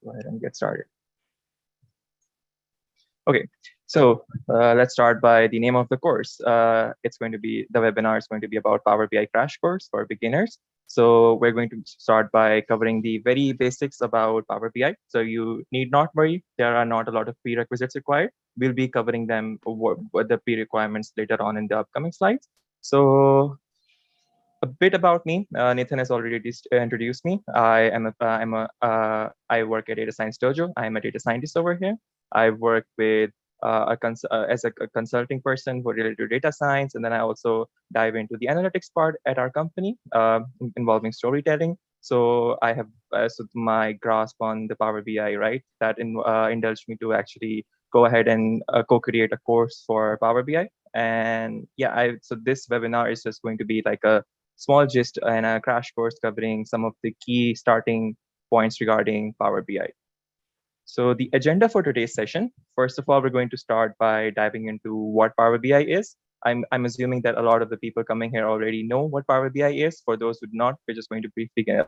go ahead and get started. Okay, so let's start by the name of the course. It's going to be, the webinar is going to be about Power BI crash course for beginners. So we're going to start by covering the very basics about Power BI. So you need not worry, there are not a lot of prerequisites required. We'll be covering them, what the pre-requirements later on in the upcoming slides. So a bit about me. Nathan has already introduced me. I work at Data Science Dojo. I'm a data scientist over here. I work with as a consulting person related to data science, and then I also dive into the analytics part at our company involving storytelling. So I have so my grasp on the Power BI, right? That indulged me to actually go ahead and co-create a course for Power BI. And yeah, so this webinar is just going to be like a small gist and a crash course covering some of the key starting points regarding Power BI. So the agenda for today's session, first of all, we're going to start by diving into what Power BI is. I'm assuming that a lot of the people coming here already know what Power BI is. For those who do not, we're just going to briefly get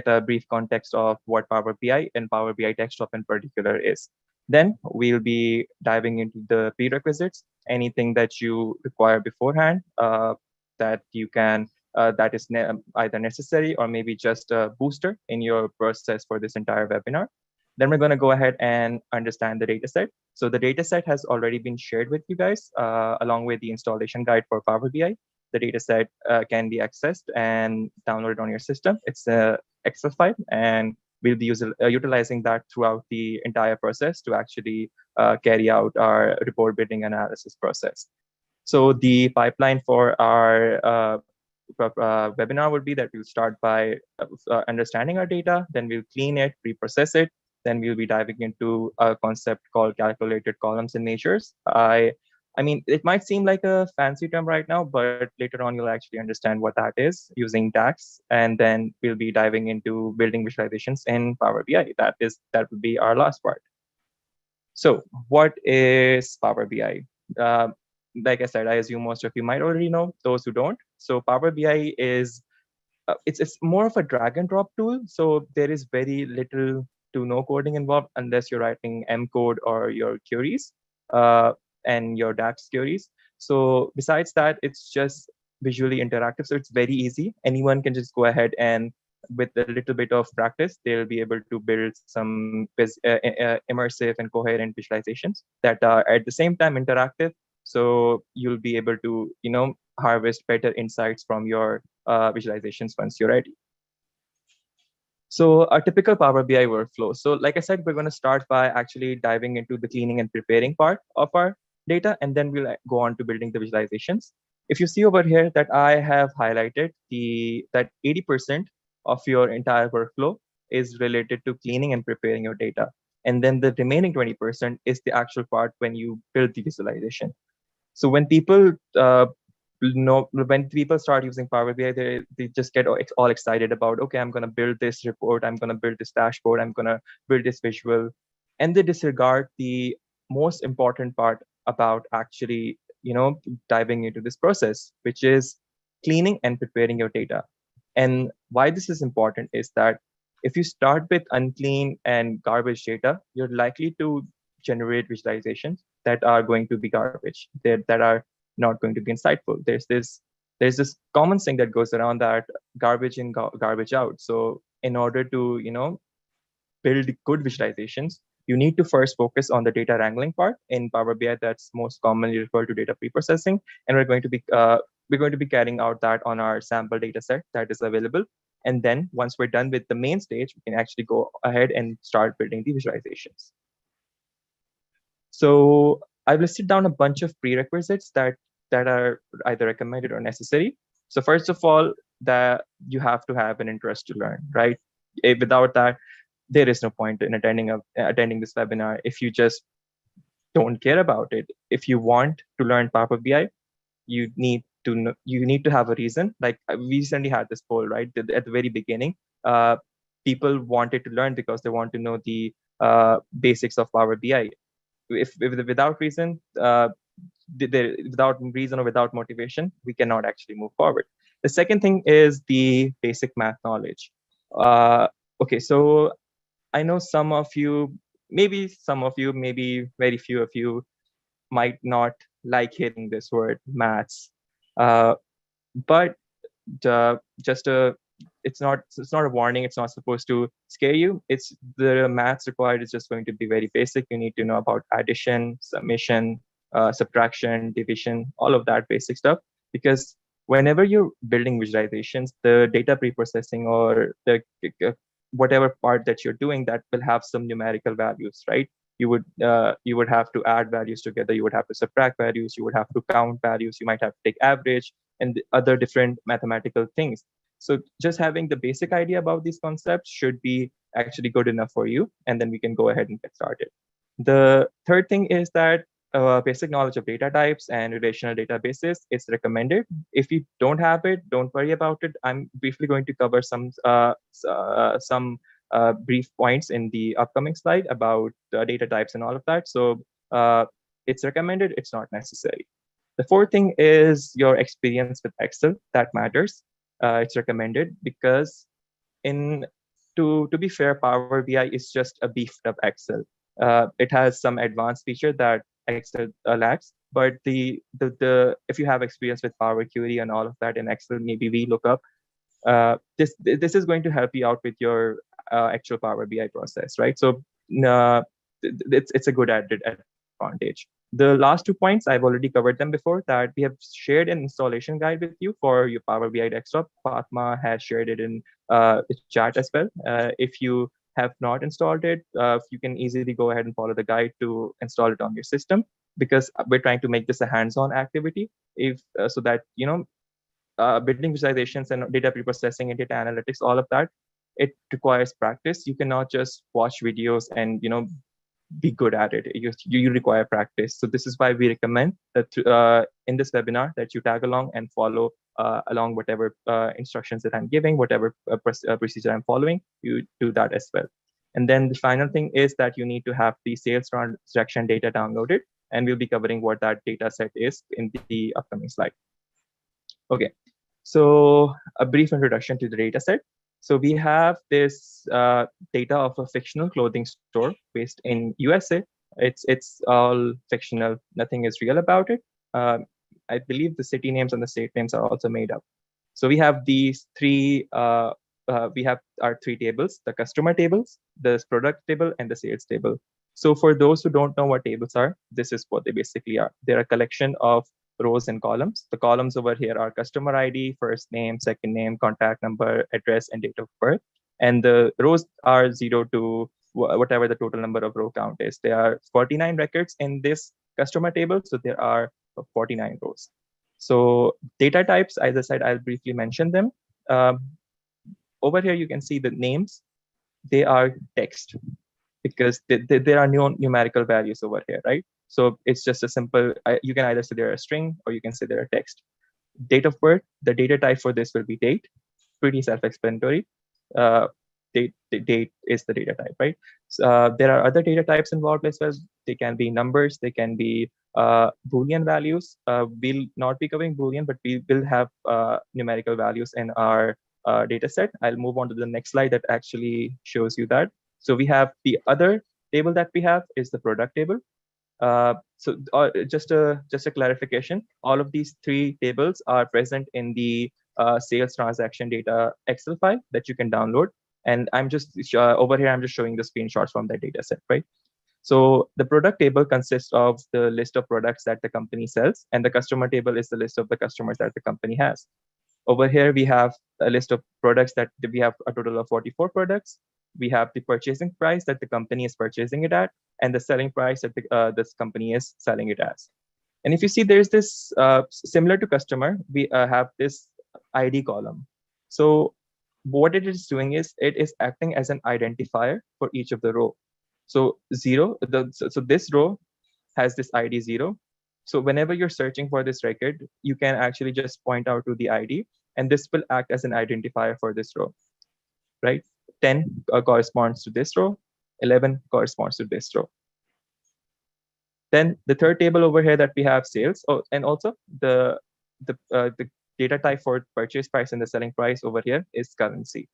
a brief context of what Power BI and Power BI Desktop in particular is. Then we'll be diving into the prerequisites, anything that you require beforehand that you can that is either necessary or maybe just a booster in your process for this entire webinar. Then we're going to go ahead and understand the dataset. So the dataset has already been shared with you guys along with the installation guide for Power BI. The dataset can be accessed and downloaded on your system. It's an Excel file, and we'll be utilizing that throughout the entire process to actually carry out our report building analysis process. So the pipeline for our webinar would be that we'll start by understanding our data, then we'll clean it, reprocess it, then we'll be diving into a concept called calculated columns and measures. I mean, it might seem like a fancy term right now, but later on you'll actually understand what that is using DAX, and then we'll be diving into building visualizations in Power BI. That would be our last part. So what is Power BI? Like I said, I assume most of you might already know. Those who don't, so Power BI is it's more of a drag and drop tool. So there is very little to no coding involved unless you're writing M code or your queries and your DAX queries. So besides that, it's just visually interactive. So it's very easy. Anyone can just go ahead and with a little bit of practice, they'll be able to build some immersive and coherent visualizations that are at the same time interactive. So you'll be able to, harvest better insights from your visualizations once you're ready. So a typical Power BI workflow. So like I said, we're going to start by actually diving into the cleaning and preparing part of our data, and then we'll go on to building the visualizations. If you see over here that I have highlighted that 80% of your entire workflow is related to cleaning and preparing your data. And then the remaining 20% is the actual part when you build the visualization. So when people when people start using Power BI, they just get all excited about, okay, I'm going to build this report, I'm going to build this dashboard, I'm going to build this visual, and they disregard the most important part about actually, diving into this process, which is cleaning and preparing your data. And why this is important is that if you start with unclean and garbage data, you're likely to generate visualizations that are going to be garbage, that are not going to be insightful. There's this common thing that goes around that garbage in, garbage out. So in order to, build good visualizations, you need to first focus on the data wrangling part in Power BI. That's most commonly referred to data preprocessing. And we're going to be carrying out that on our sample data set that is available. And then once we're done with the main stage, we can actually go ahead and start building the visualizations. So I've listed down a bunch of prerequisites that are either recommended or necessary. So first of all, that you have to have an interest to learn, right? Without that, there is no point in attending this webinar if you just don't care about it. If you want to learn Power BI, you need to have a reason. Like we recently had this poll, right? At the very beginning, people wanted to learn because they want to know the basics of Power BI. Without reason, without reason or without motivation, we cannot actually move forward. The second thing is the basic math knowledge. Okay, so I know some of you, maybe very few of you might not like hearing this word maths, uh, but just a it's not a warning. It's not supposed to scare you. It's the maths required is just going to be very basic. You need to know about addition, summation, subtraction, division, all of that basic stuff. Because whenever you're building visualizations, the data preprocessing or the whatever part that you're doing, that will have some numerical values, right? You would have to add values together. You would have to subtract values. You would have to count values. You might have to take average and the other different mathematical things. So just having the basic idea about these concepts should be actually good enough for you, and then we can go ahead and get started. The third thing is that basic knowledge of data types and relational databases is recommended. If you don't have it, don't worry about it. I'm briefly going to cover some brief points in the upcoming slide about data types and all of that. So it's recommended, it's not necessary. The fourth thing is your experience with Excel. That matters. It's recommended because in to be fair, Power BI is just a beefed up Excel. It has some advanced feature that Excel lacks, but the if you have experience with Power Query and all of that in Excel, maybe VLOOKUP, this is going to help you out with your actual Power BI process, right? So uh, it's a good added advantage. The last 2 points I've already covered them before. That we have shared an installation guide with you for your Power BI desktop. Fatma has shared it in the chat as well. If you have not installed it, you can easily go ahead and follow the guide to install it on your system, because we're trying to make this a hands-on activity. If so that building visualizations and data preprocessing and data analytics, all of that, it requires practice. You cannot just watch videos and be good at it. You require practice. So this is why we recommend that in this webinar that you tag along and follow along whatever instructions that I'm giving, whatever procedure I'm following, you do that as well. And then the final thing is that you need to have the sales transaction data downloaded, and we'll be covering what that data set is in the upcoming slide. Okay, so a brief introduction to the data set. So we have this data of a fictional clothing store based in USA. It's all fictional. Nothing is real about it. I believe the city names and the state names are also made up. So we have these three. We have our three tables: the customer tables, the product table, and the sales table. So for those who don't know what tables are, this is what they basically are. They're a collection of rows and columns. The columns over here are customer ID, first name, second name, contact number, address, and date of birth. And the rows are 0 to whatever the total number of row count is. There are 49 records in this customer table, so there are 49 rows. So data types, as I said, I'll briefly mention them. Over here, you can see the names. They are text because there are no numerical values over here, right? So it's just a simple, you can either say they're a string or you can say they're a text. Date of birth, the data type for this will be date. Pretty self-explanatory. Date is the data type, right? So, there are other data types involved as well. They can be numbers, they can be Boolean values. We'll not be covering Boolean, but we will have numerical values in our data set. I'll move on to the next slide that actually shows you that. So we have the other table that we have is the product table. Just a clarification, all of these three tables are present in the sales transaction data Excel file that you can download. And I'm just over here, I'm just showing the screenshots from that data set, right? So the product table consists of the list of products that the company sells, and the customer table is the list of the customers that the company has. Over here, we have a list of products that we have a total of 44 products. We have the purchasing price that the company is purchasing it at, and the selling price that this company is selling it as. And if you see, there's this similar to customer, we have this ID column. So what it is doing is it is acting as an identifier for each of the row. So so this row has this ID 0. So whenever you're searching for this record, you can actually just point out to the ID, and this will act as an identifier for this row, right? 10 corresponds to this row, 11 corresponds to this row. Then the third table over here that we have sales. Oh, and also the data type for purchase price and the selling price over here is currency.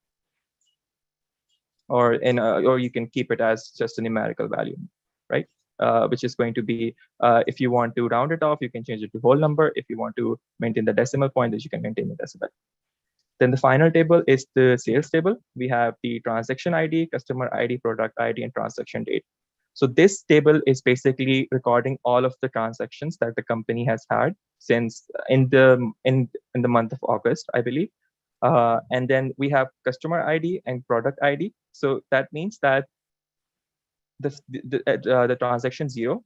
or you can keep it as just a numerical value, right? Which is going to be, if you want to round it off, you can change it to whole number. If you want to maintain the decimal point, then you can maintain the decimal. Then the final table is the sales table. We have the transaction ID, customer ID, product ID, and transaction date. So this table is basically recording all of the transactions that the company has had since in the month of August, I believe. And then we have customer ID and product ID. So that means that the transaction 0,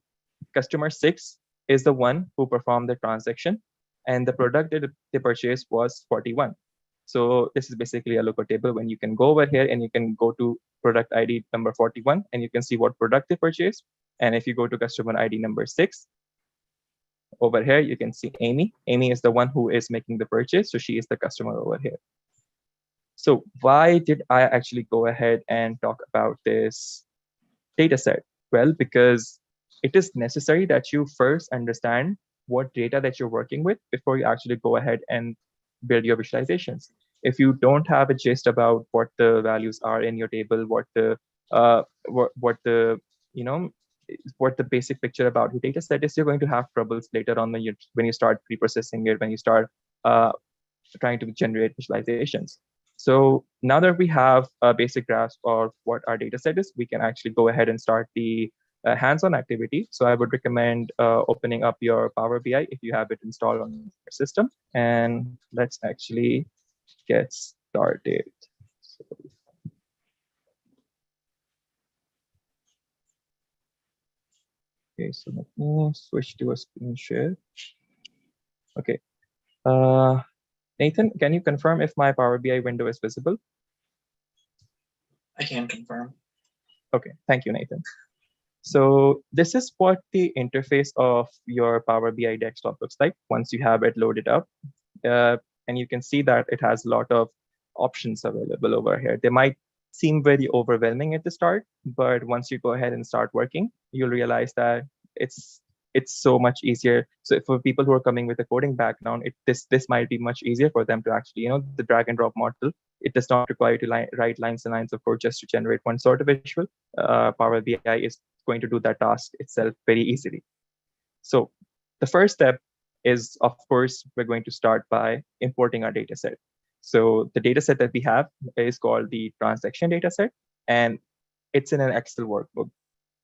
customer 6 is the one who performed the transaction, and the product that they purchased was 41. So this is basically a lookup table when you can go over here and you can go to product ID number 41 and you can see what product they purchased. And if you go to customer ID number 6, over here you can see Amy. Amy is the one who is making the purchase, so she is the customer over here. So why did I actually go ahead and talk about this data set? Well, because it is necessary that you first understand what data that you're working with before you actually go ahead and build your visualizations. If you don't have a gist about what the values are in your table, what the you know what the basic picture about your data set is, you're going to have troubles later on when you start pre-processing it, when you start uh, trying to generate visualizations. So now that we have a basic grasp of what our data set is, we can actually go ahead and start the hands-on activity. So I would recommend opening up your Power BI if you have it installed on your system. And let's actually get started. Okay, so let me switch to a screen share. Okay. Nathan, can you confirm if my Power BI window is visible? I can confirm. Okay, thank you, Nathan. So this is what the interface of your Power BI desktop looks like once you have it loaded up. And you can see that it has a lot of options available over here. They might seem very overwhelming at the start, but once you go ahead and start working, you'll realize that it's so much easier. So for people who are coming with a coding background, this might be much easier for them to actually, the drag and drop model. It does not require you to write lines and lines of code just to generate one sort of visual. Power BI is going to do that task itself very easily. So the first step is, of course, we're going to start by importing our data set. So the data set that we have is called the transaction data set, and it's in an Excel workbook.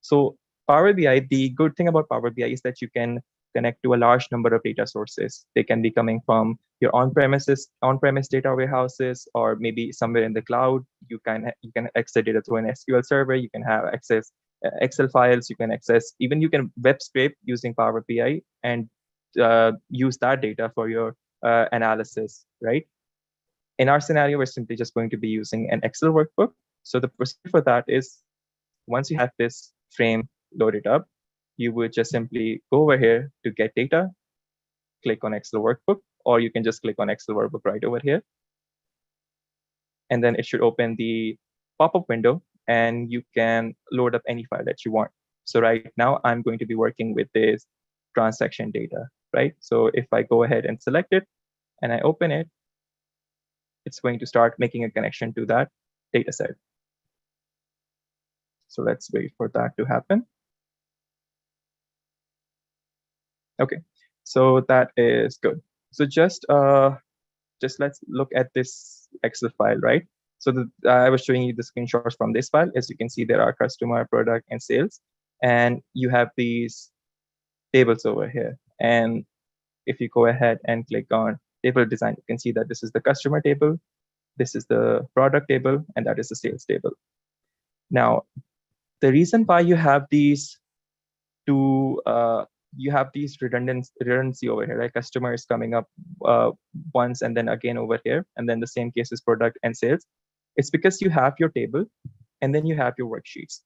So Power BI, the good thing about Power BI is that you can connect to a large number of data sources. They can be coming from your on-premise data warehouses, or maybe somewhere in the cloud. You can access data through an SQL server. You can have access Excel files. You can web scrape using Power BI and use that data for your analysis, right? In our scenario, we're simply just going to be using an Excel workbook. So the procedure for that is, once you have this frame loaded up, you would just simply go over here to get data, click on Excel workbook, or you can just click on Excel workbook right over here. And then it should open the pop-up window and you can load up any file that you want. So right now I'm going to be working with this transaction data, right? So if I go ahead and select it and I open it, it's going to start making a connection to that data set. So let's wait for that to happen. Okay, so that is good. So just let's look at this Excel file, right? So I was showing you the screenshots from this file. As you can see, there are customer, product, and sales. And you have these tables over here. And if you go ahead and click on table design, you can see that this is the customer table, this is the product table, and that is the sales table. Now, the reason why you have these redundancy over here, right? Customer is coming up once and then again over here, and then the same case is product and sales. It's because you have your table and then you have your worksheets.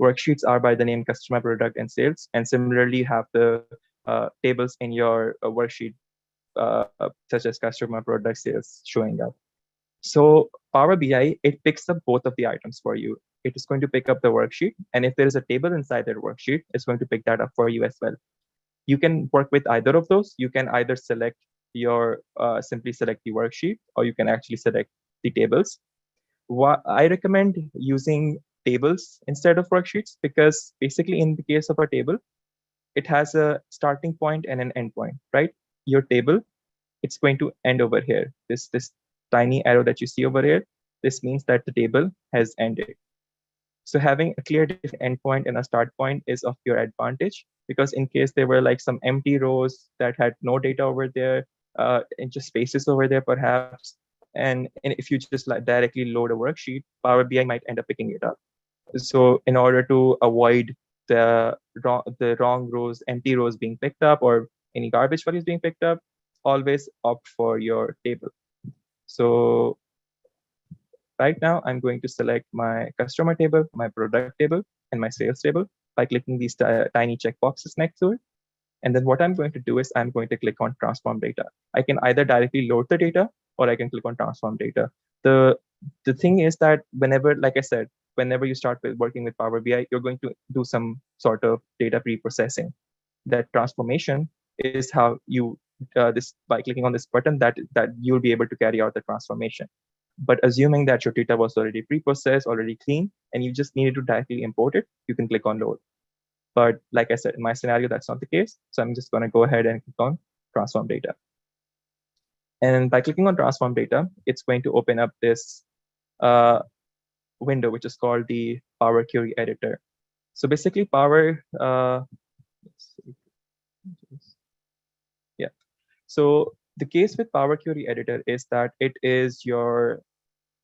Worksheets are by the name customer, product, and sales, and similarly have the tables in your worksheet such as customer, product, sales showing up. So Power BI, it picks up both of the items for you. It is going to pick up the worksheet, and if there is a table inside that worksheet, it's going to pick that up for you as well. You can work with either of those. You can either select simply select the worksheet, or you can actually select the tables. I recommend using tables instead of worksheets because basically in the case of a table, it has a starting point and an end point, right? Your table, it's going to end over here. This tiny arrow that you see over here, this means that the table has ended. So having a clear defined endpoint and a start point is of your advantage because in case there were like some empty rows that had no data over there, and just spaces over there perhaps, and if you just like directly load a worksheet, Power BI might end up picking it up. So in order to avoid the wrong rows, empty rows being picked up or any garbage values being picked up, always opt for your table. So right now, I'm going to select my customer table, my product table, and my sales table by clicking these tiny checkboxes next to it. And then what I'm going to do is I'm going to click on transform data. I can either directly load the data or I can click on transform data. The the thing is that whenever, like I said, whenever you start with working with Power BI, you're going to do some sort of data pre-processing. That transformation is how you this by clicking on this button that you'll be able to carry out the transformation. But assuming that your data was already pre-processed, already clean, and you just needed to directly import it, you can click on load. But like I said, in my scenario, that's not the case. So I'm just going to go ahead and click on transform data. And by clicking on transform data, it's going to open up this uh, window, which is called the Power Query Editor. So basically, yeah. So the case with Power Query Editor is that it is your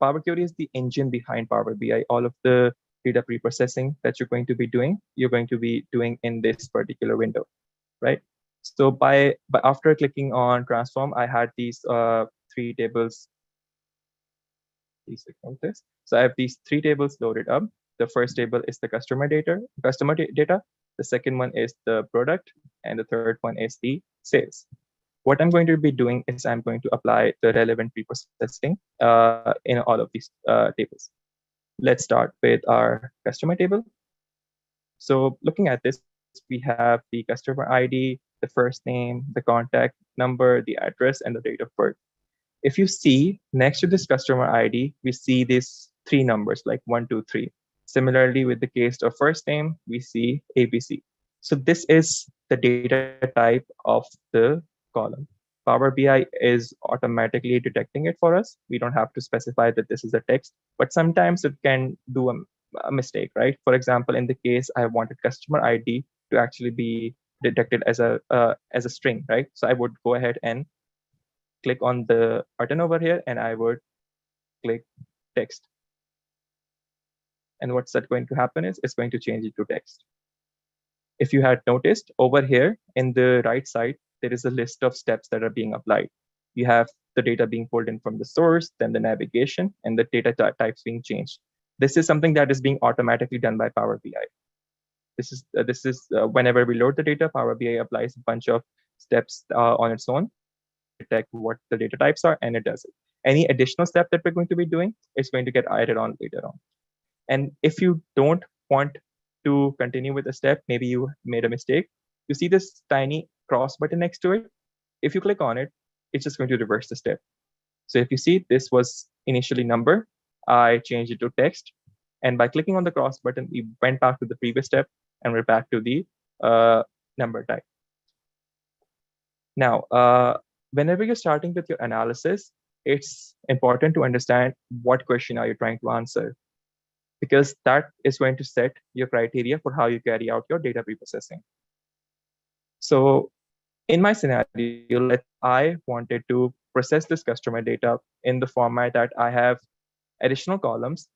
Power Query is the engine behind Power BI. All of the data pre-processing that you're going to be doing, you're going to be doing in this particular window, right? So by after clicking on transform, I had these three tables. Please click on this. So I have these three tables loaded up. The first table is the customer data. The second one is the product, and the third one is the sales. What I'm going to be doing is I'm going to apply the relevant pre-processing in all of these tables. Let's start with our customer table. So looking at this, we have the customer ID, the first name, the contact number, the address, and the date of birth. If you see next to this customer ID, we see these three numbers like 1, 2, 3. Similarly, with the case of first name, we see ABC. So this is the data type of the column. Power BI is automatically detecting it for us. We don't have to specify that this is a text, but sometimes it can do a mistake, right? For example, in the case I wanted customer ID to actually be detected as a string, right? So I would go ahead and click on the button over here and I would click text. And what's that going to happen is it's going to change it to text. If you had noticed over here in the right side, there is a list of steps that are being applied. You have the data being pulled in from the source, then the navigation, and the data types being changed. This is something that is being automatically done by Power BI. This is whenever we load the data, Power BI applies a bunch of steps on its own to detect what the data types are, and it does it. Any additional step that we're going to be doing is going to get added on later on. And if you don't want to continue with a step, maybe you made a mistake, you see this tiny cross button next to it. If you click on it, it's just going to reverse the step. So if you see, this was initially number, I changed it to text. And by clicking on the cross button, we went back to the previous step and we're back to the number type. Now, whenever you're starting with your analysis, it's important to understand what question are you trying to answer, because that is going to set your criteria for how you carry out your data preprocessing. So in my scenario, let's say I wanted to process this customer data in the format that I have additional columns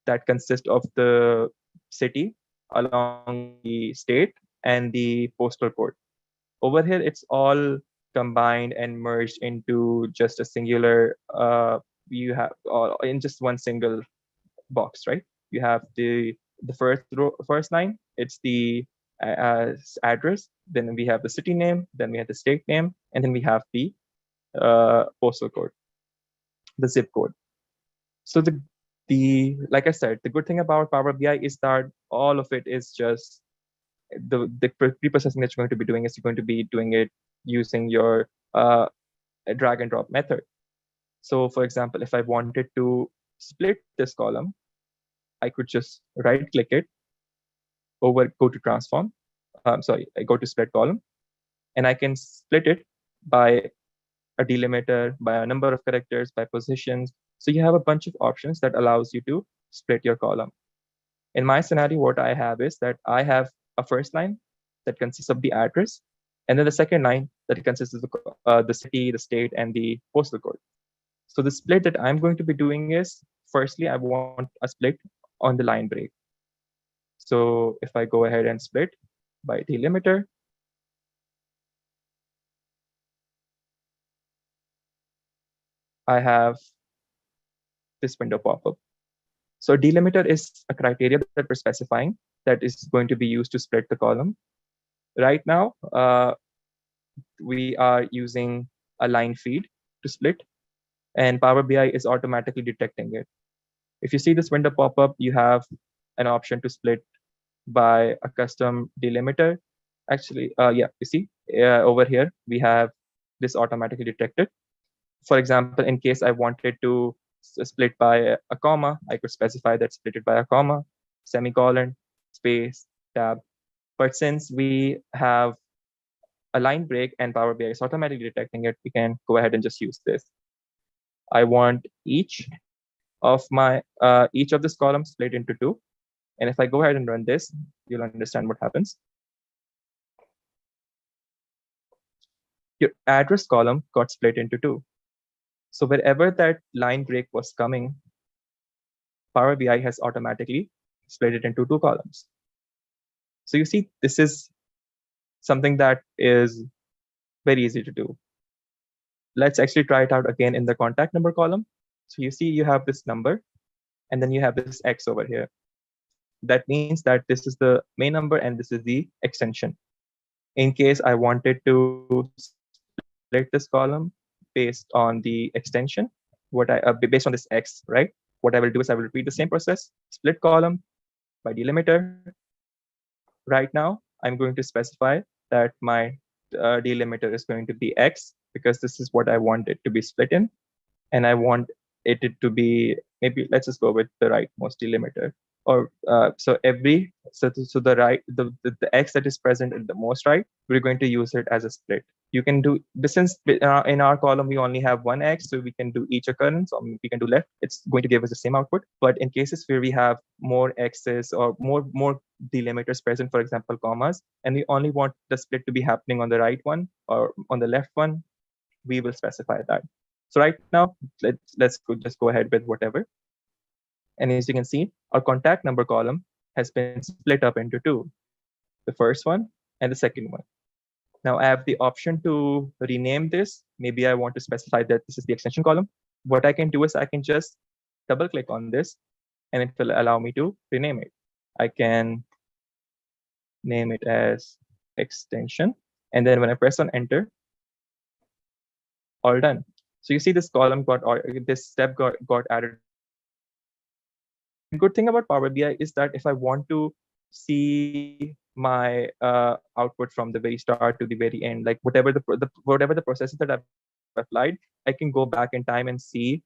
that consist of the city along with the state and the postal code. Over here, it's all combined and merged into just a singular, you have in just one single box, right? You have the first line, it's the address, then we have the city name, then we have the state name, and then we have the postal code, the zip code. So the like I said, the good thing about Power BI is that all of it is just the pre-processing that you're going to be doing is you're going to be doing it using your drag and drop method. So for example, if I wanted to split this column, I could just right click it, go to transform. Sorry, I go to split column, and I can split it by a delimiter, by a number of characters, by positions. So you have a bunch of options that allows you to split your column. In my scenario, what I have is that I have a first line that consists of the address, and then the second line that consists of the city, the state, and the postal code. So the split that I'm going to be doing is, firstly, I want a split on the line break. So if I go ahead and split by delimiter, I have this window pop up. So delimiter is a criteria that we're specifying that is going to be used to split the column. Right now, we are using a line feed to split, and Power BI is automatically detecting it. If you see this window pop up, you have an option to split by a custom delimiter. Actually, yeah, you see over here, we have this automatically detected. For example, in case I wanted to split by a comma, I could specify that split it by a comma, semicolon, space, tab. But since we have a line break and Power BI is automatically detecting it, we can go ahead and just use this. I want each of this column split into two. And if I go ahead and run this, you'll understand what happens. Your address column got split into two. So wherever that line break was coming, Power BI has automatically split it into two columns. So you see, this is something that is very easy to do. Let's actually try it out again in the contact number column. So you see you have this number, and then you have this X over here. That means that this is the main number and this is the extension. In case I wanted to split this column based on the extension, based on this X, right? What I will do is I will repeat the same process, split column by delimiter. Right now, I'm going to specify that my delimiter is going to be X because this is what I want it to be split in. And I want it to be, maybe let's just go with the rightmost delimiter. Or so the X that is present in the most right, we're going to use it as a split. You can do this, since in our column we only have one X, so we can do each occurrence, or we can do left. It's going to give us the same output. But in cases where we have more X's or more delimiters present, for example, commas, and we only want the split to be happening on the right one or on the left one, we will specify that. So right now, let's just go ahead with whatever. And as you can see, our contact number column has been split up into two, the first one and the second one. Now I have the option to rename this. Maybe I want to specify that this is the extension column. What I can do is I can just double click on this and it will allow me to rename it. I can name it as extension. And then when I press on enter, all done. So you see this column or this step got added over here. The good thing about Power BI is that if I want to see my output from the very start to the very end, like whatever the processes that I've applied, I can go back in time and see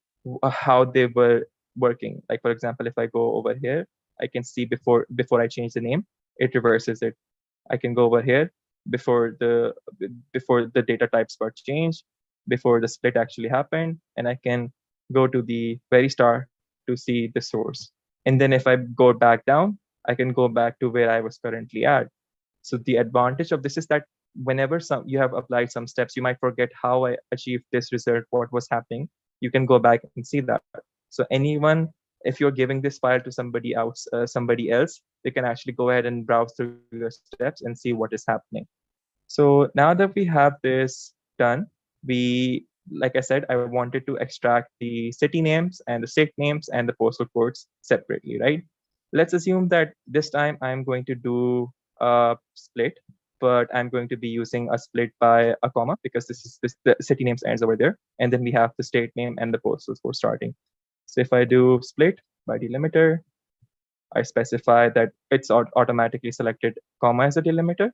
how they were working. Like for example, if I go over here, I can see before I change the name, it reverses it. I can go over here before the data types got changed, before the split actually happened, and I can go to the very start to see the source. And then if I go back down, I can go back to where I was currently at. So the advantage of this is that whenever you have applied some steps, you might forget how I achieved this result, what was happening. You can go back and see that. So anyone, if you're giving this file to somebody else, they can actually go ahead and browse through your steps and see what is happening. So now that we have this done, like I said, I wanted to extract the city names and the state names and the postal codes separately, right? Let's assume that this time I'm going to do a split, but I'm going to be using a split by a comma because the city names ends over there. And then we have the state name and the postal code starting. So if I do split by delimiter, I specify that it's automatically selected comma as a delimiter,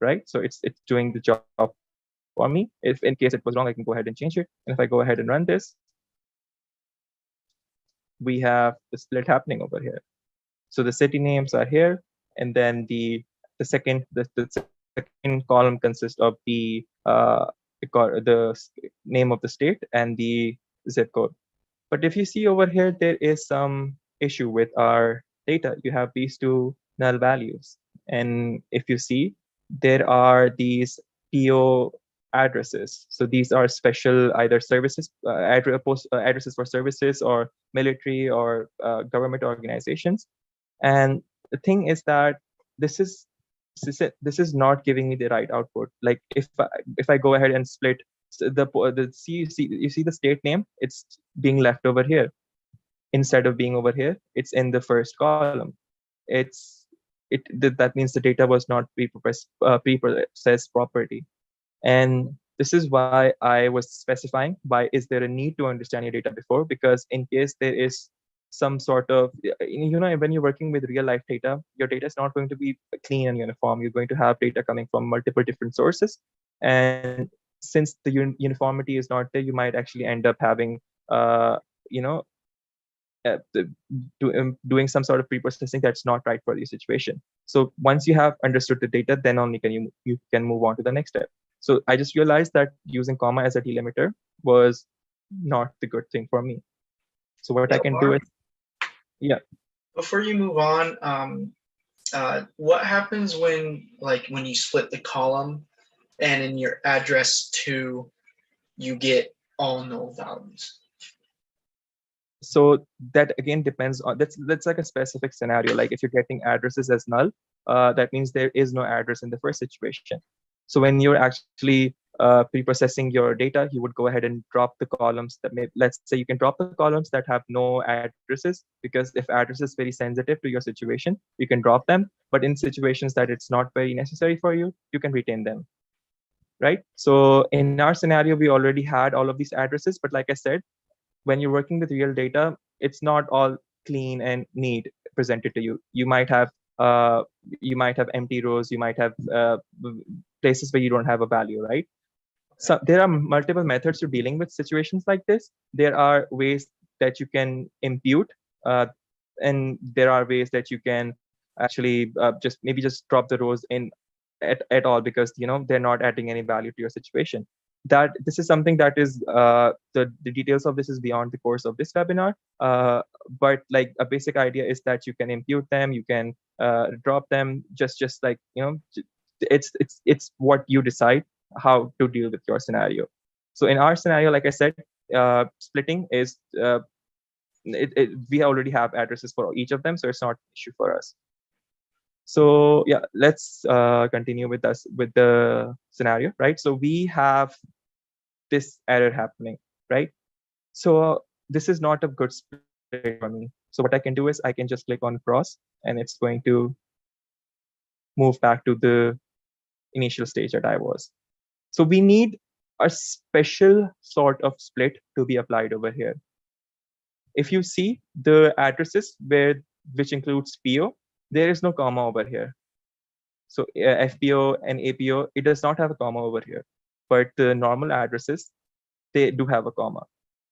right? So it's doing the job for me. If in case it was wrong, I can go ahead and change it. And if I go ahead and run this, we have the split happening over here. So the city names are here, and then the second column consists of the name of the state and the zip code. But if you see over here, there is some issue with our data. You have these two null values. And if you see, there are these PO addresses. So these are special either services, addresses for services or military or government organizations. And the thing is that this is this is not giving me the right output. Like if I go ahead and split the you see the state name, it's being left over here instead of being over here. It's in the first column. It's that means the data was not preprocessed properly. And this is why I was specifying why is there a need to understand your data before, because in case there is some sort of, when you're working with real life data, your data is not going to be clean and uniform. You're going to have data coming from multiple different sources. And since the uniformity is not there, you might actually end up having, you know, doing some sort of pre-processing that's not right for the situation. So once you have understood the data, then only can you can move on to the next step. So I just realized that using comma as a delimiter was not the good thing for me. So what I Yeah, can do Mark, is, yeah. before you move on, what happens when you split the column and in your address 2, you get all null values? So that again depends on, that's like a specific scenario. Like if you're getting addresses as null, that means there is no address in the first situation. So when you're actually pre-processing your data, you would go ahead and drop the columns that let's say you can drop the columns that have no addresses, because if address is very sensitive to your situation, you can drop them. But in situations that it's not very necessary for you, you can retain them, right? So in our scenario, we already had all of these addresses, but like I said, when you're working with real data, it's not all clean and neat presented to you. You might have empty rows. You might have places where you don't have a value, right? So there are multiple methods to dealing with situations like this. There are ways that you can impute, uh, and there are ways that you can actually just drop the rows in at all, because they're not adding any value to your situation. That this is something that is the details of this is beyond the course of this webinar, but like a basic idea is that you can impute them, you can drop them, just like it's what you decide how to deal with your scenario. So in our scenario, like I said, splitting is we already have addresses for each of them, so it's not an issue for us. So yeah, let's continue with the scenario, right? So we have this error happening, right? So this is not a good split for me. So what I can do is I can just click on cross, and it's going to move back to the initial stage that I was. So we need a special sort of split to be applied over here. If you see the addresses which includes PO, there is no comma over here. So FPO and APO, it does not have a comma over here. But the normal addresses, they do have a comma.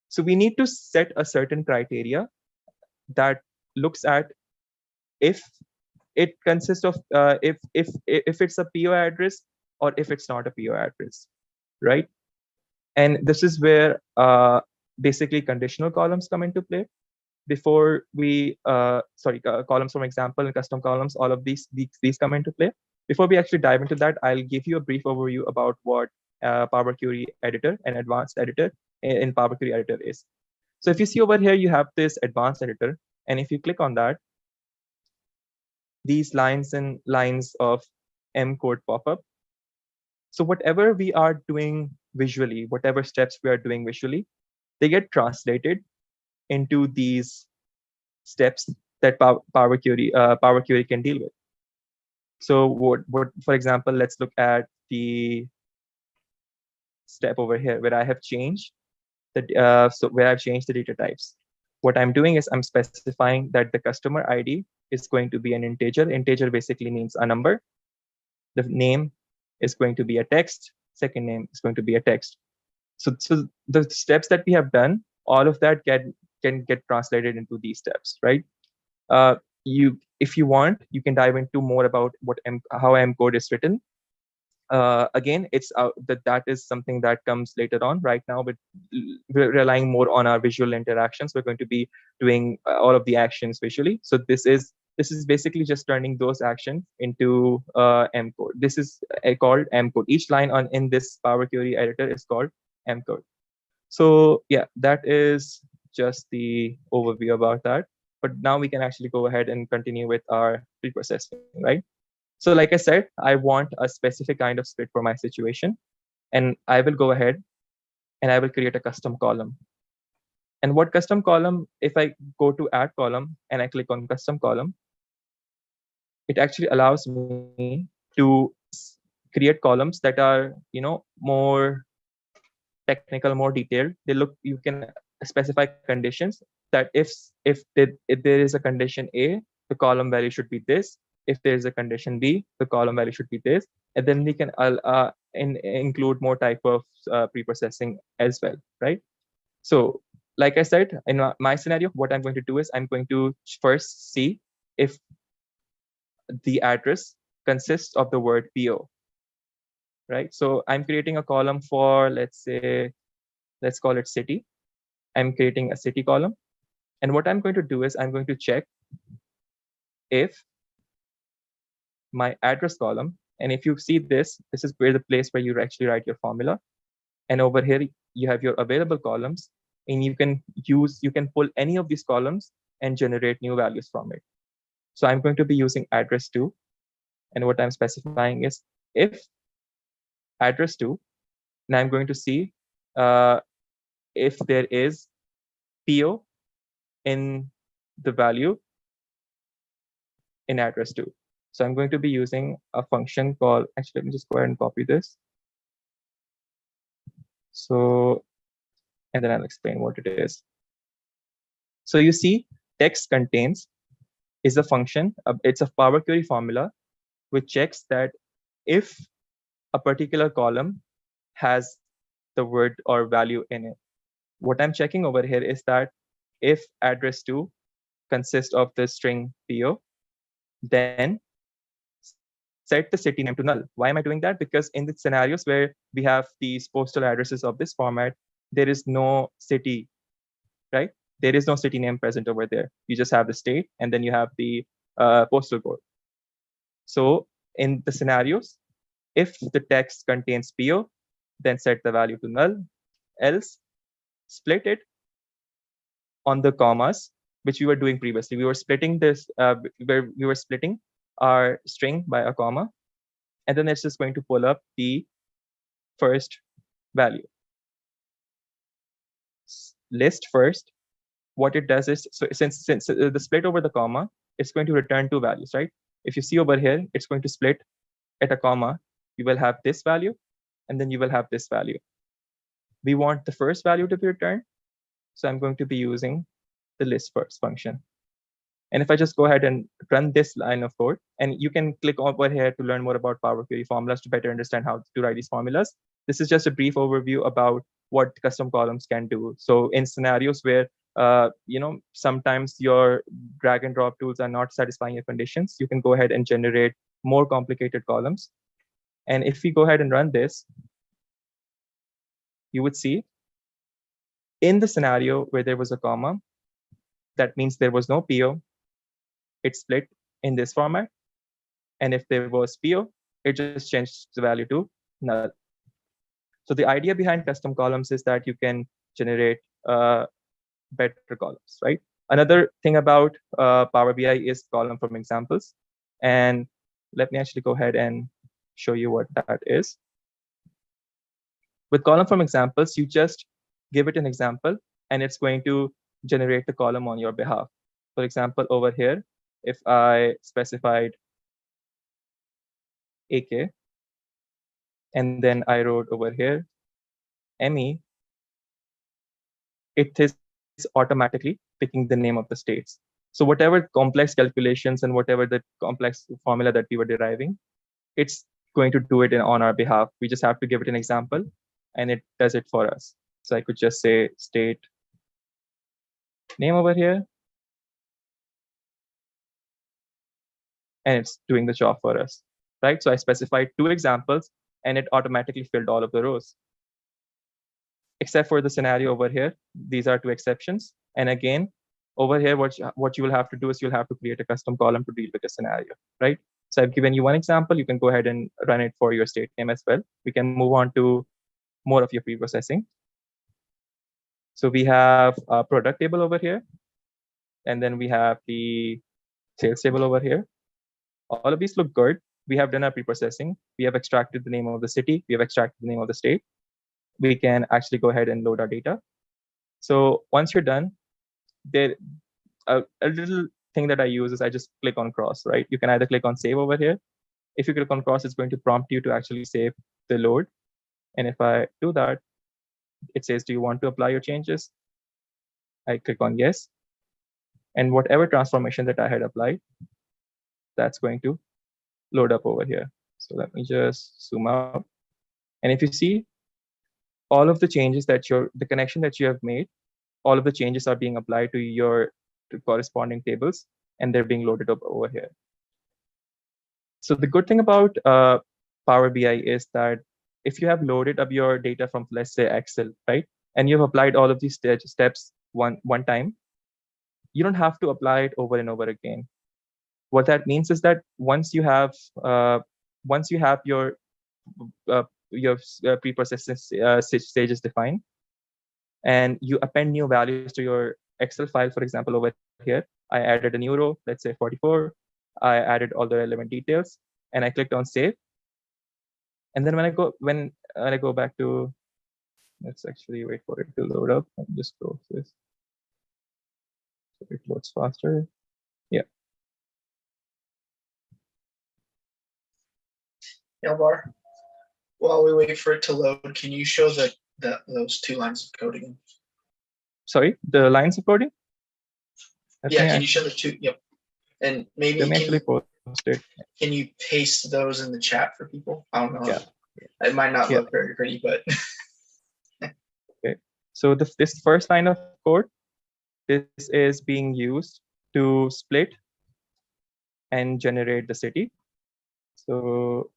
So we need to set a certain criteria that looks at if it consists of if it's a PO address or if it's not a PO address, right? And this is where basically conditional columns come into play. Before we columns from example and custom columns, all of these come into play. Before we actually dive into that, I'll give you a brief overview about what Power Query editor and advanced editor in Power Query editor is. So if you see over here, you have this advanced editor, and if you click on that, these lines and lines of M code pop up. So whatever we are doing visually, whatever steps we are doing visually, they get translated into these steps that Power Query can deal with. So what for example, let's look at the step over here where I have changed where I've changed the data types. What I'm doing is I'm specifying that the customer ID is going to be an integer. Integer basically means a number. The name is going to be a text. Second name is going to be a text. So the steps that we have done, all of that can get translated into these steps, right? If you want, you can dive into more about how M code is written. Again, that is something that comes later on. Right now, but we're relying more on our visual interactions. We're going to be doing all of the actions visually. So this is basically just turning those actions into M code. This is called M code. Each line in this Power Query editor is called M code. So yeah, that is just the overview about that. But now we can actually go ahead and continue with our preprocessing, right? So like I said, I want a specific kind of split for my situation. And I will go ahead and I will create a custom column. And what custom column, if I go to add column and I click on custom column, it actually allows me to create columns that are, more technical, more detailed. You can specify conditions that if there is a condition A, the column value should be this. If there is a condition B, the column value should be this. And then we can include more type of preprocessing as well, right? So like I said, in my scenario, what I'm going to do is I'm going to first see if the address consists of the word PO, right? So I'm creating a column for, let's call it city. I'm creating a city column. And what I'm going to do is I'm going to check if my address column, and if you see this is where the place where you actually write your formula. And over here, you have your available columns, and you can pull any of these columns and generate new values from it. So I'm going to be using address to, and what I'm specifying is if address to, and I'm going to see if there is PO in the value in address to. So I'm going to be using a function called, actually, let me just go ahead and copy this. So, and then I'll explain what it is. So you see, text contains is a function. It's a Power Query formula which checks that if a particular column has the word or value in it. What I'm checking over here is that if address to consists of the string PO, then set the city name to null. Why am I doing that? Because in the scenarios where we have these postal addresses of this format, there is no city, right? There is no city name present over there. You just have the state, and then you have the postal code. So in the scenarios, if the text contains PO, then set the value to null. Else, split it on the commas, which we were doing previously. We were splitting this, where we were splitting our string by a comma, and then it's just going to pull up the first value. List first. What it does is, so since the split over the comma, it's going to return two values, right? If you see over here, it's going to split at a comma. You will have this value, and then you will have this value. We want the first value to be returned, so I'm going to be using the list first function. And if I just go ahead and run this line of code, and you can click over here to learn more about Power Query formulas to better understand how to write these formulas. This is just a brief overview about what custom columns can do. So in scenarios where sometimes your drag and drop tools are not satisfying your conditions, you can go ahead and generate more complicated columns. And if we go ahead and run this, you would see in the scenario where there was a comma, that means there was no PO. It split in this format. And if there was PO, it just changed the value to null. So the idea behind custom columns is that you can generate better columns, right? Another thing about Power BI is column from examples. And let me actually go ahead and show you what that is. With column from examples, you just give it an example, and it's going to generate the column on your behalf. For example, over here, if I specified AK, and then I wrote over here ME, it is automatically picking the name of the states. So whatever complex calculations and whatever the complex formula that we were deriving, it's going to do it on our behalf. We just have to give it an example, and it does it for us. So I could just say state name over here, and it's doing the job for us, right? So I specified 2 examples, and it automatically filled all of the rows. Except for the scenario over here. These are 2 exceptions. And again, over here, what you will have to do is you'll have to create a custom column to deal with the scenario, right? So I've given you one example. You can go ahead and run it for your state name as well. We can move on to more of your pre-processing. So we have a product table over here, and then we have the sales table over here. All of these look good. We have done our pre-processing. We have extracted the name of the city. We have extracted the name of the state. We can actually go ahead and load our data. So once you're done, there a little thing that I use is I just click on cross, right? You can either click on save over here. If you click on cross, it's going to prompt you to actually save the load. And if I do that, it says, do you want to apply your changes? I click on yes. And whatever transformation that I had applied, that's going to load up over here. So let me just zoom out. And if you see, all of the changes that the connection that you have made, all of the changes are being applied to your corresponding tables, and they're being loaded up over here. So the good thing about Power BI is that if you have loaded up your data from, let's say, Excel, right, and you've applied all of these steps one time, you don't have to apply it over and over again. What that means is that once you have your pre-processing stages defined, and you append new values to your Excel file, for example, over here, I added a new row, let's say 44. I added all the relevant details, and I clicked on save. And then when I go back to, let's actually wait for it to load up and just close this. So it loads faster. Yeah. Bar, while we wait for it to load, can you show those 2 lines of code again? Sorry, the lines of coding? Yeah, can you show the 2? Yep. And maybe let me actually post it. Can you paste those in the chat for people? I don't know. Yeah. It might not look very pretty, but okay. So this first line of code, this is being used to split and generate the city. So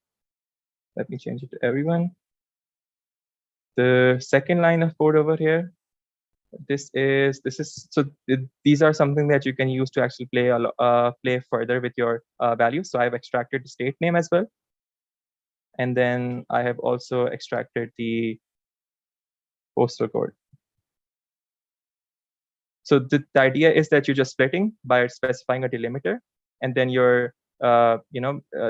let me change it to everyone. The second line of code over here, these are something that you can use to actually play further with your values. So I've extracted the state name as well, and then I have also extracted the postal code. So the idea is that you're just splitting by specifying a delimiter, and then you're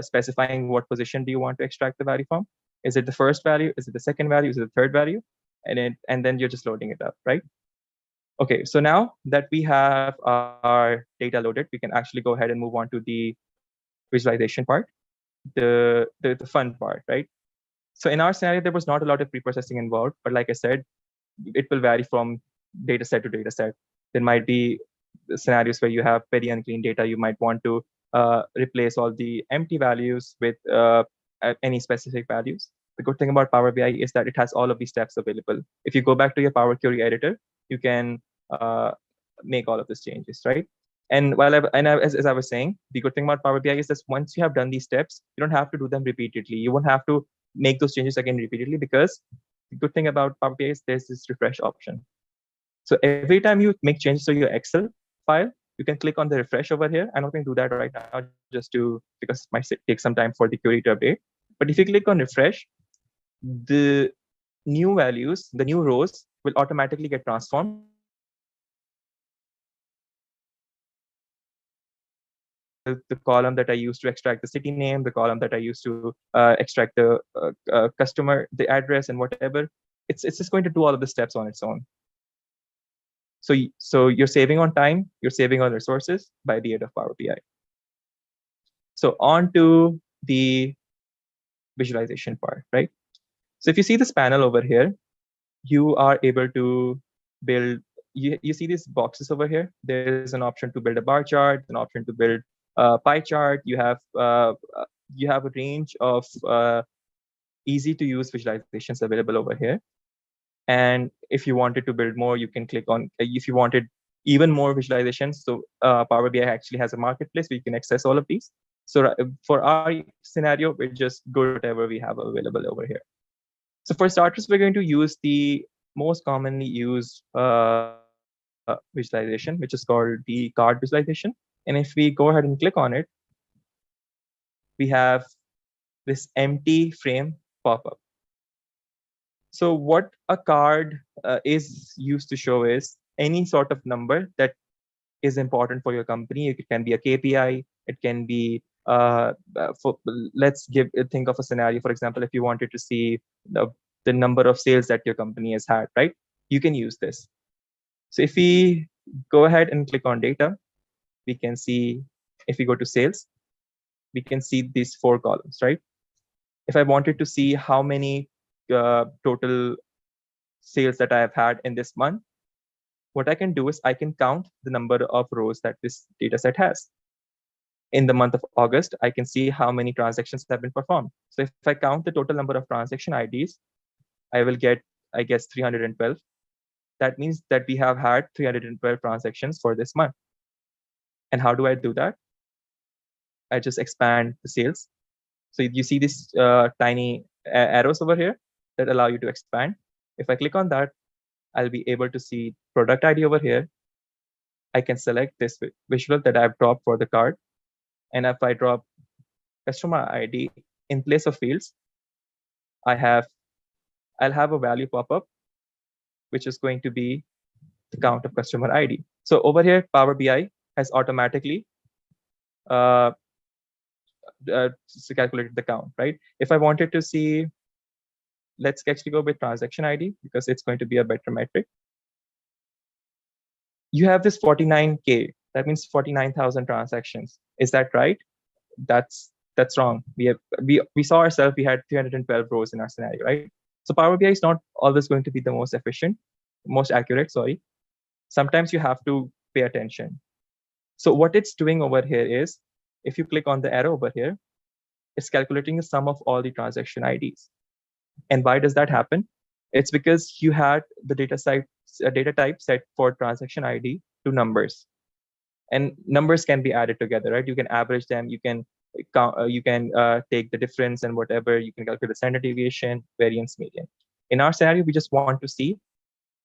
specifying what position do you want to extract the value from. Is it the first value? Is it the second value? Is it the third value? And then you're just loading it up, right? Okay, so now that we have our data loaded, we can actually go ahead and move on to the visualization part, the fun part, right? So in our scenario, there was not a lot of pre-processing involved, but like I said, it will vary from data set to data set. There might be scenarios where you have very unclean data. You might want to replace all the empty values with any specific values. The good thing about Power BI is that it has all of these steps available. If you go back to your Power Query editor, you can make all of these changes, right? And as I was saying, the good thing about Power BI is that once you have done these steps, you don't have to do them repeatedly. You won't have to make those changes again repeatedly, because the good thing about Power BI is there's this refresh option. So every time you make changes to your Excel file, you can click on the refresh over here. I'm not going to do that right now because it might take some time for the query to update. But if you click on refresh, the new values, the new rows will automatically get transformed. The column that I used to extract the city name, the column that I used to extract the customer, the address, and whatever, it's just going to do all of the steps on its own. So you're saving on time, you're saving on resources by the aid of Power BI. So on to the visualization part, right? So if you see this panel over here, you are able to build, you see these boxes over here. There's an option to build a bar chart, an option to build a pie chart. You have a range of easy to use visualizations available over here. And if you wanted to build more, you can click on, if you wanted even more visualizations. So Power BI actually has a marketplace where you can access all of these. So for our scenario, we just go to whatever we have available over here. So for starters, we're going to use the most commonly used visualization, which is called the card visualization. And if we go ahead and click on it, we have this empty frame pop up. So what a card is used to show is any sort of number that is important for your company. It can be a KPI. It can be for let's think of a scenario. For example, if you wanted to see the number of sales that your company has had, right? You can use this. So if we go ahead and click on data, we can see, if we go to sales, we can see these 4 columns, right? If I wanted to see how many total sales that I have had in this month, what I can do is I can count the number of rows that this data set has. In the month of August, I can see how many transactions have been performed. So if I count the total number of transaction IDs, I will get, I guess, 312. That means that we have had 312 transactions for this month. And how do I do that? I just expand the sales. So you see these tiny arrows over here that allow you to expand. If I click on that, I'll be able to see product ID over here. I can select this visual that I've dropped for the card. And if I drop customer ID in place of fields, I'll have a value pop up, which is going to be the count of customer ID. So over here, Power BI has automatically uh, calculated the count, right? If I wanted to see, let's actually go with transaction ID because it's going to be a better metric. You have this 49K. That means 49,000 transactions. Is that right? That's wrong. We saw ourselves, we had 312 rows in our scenario, right? So Power BI is not always going to be the most efficient, most accurate, sorry. Sometimes you have to pay attention. So what it's doing over here is, if you click on the arrow over here, it's calculating the sum of all the transaction IDs. And why does that happen? It's because you had the data type set for transaction ID to numbers. And numbers can be added together, right? You can average them, you can take the difference and whatever, you can calculate the standard deviation, variance, median. In our scenario, we just want to see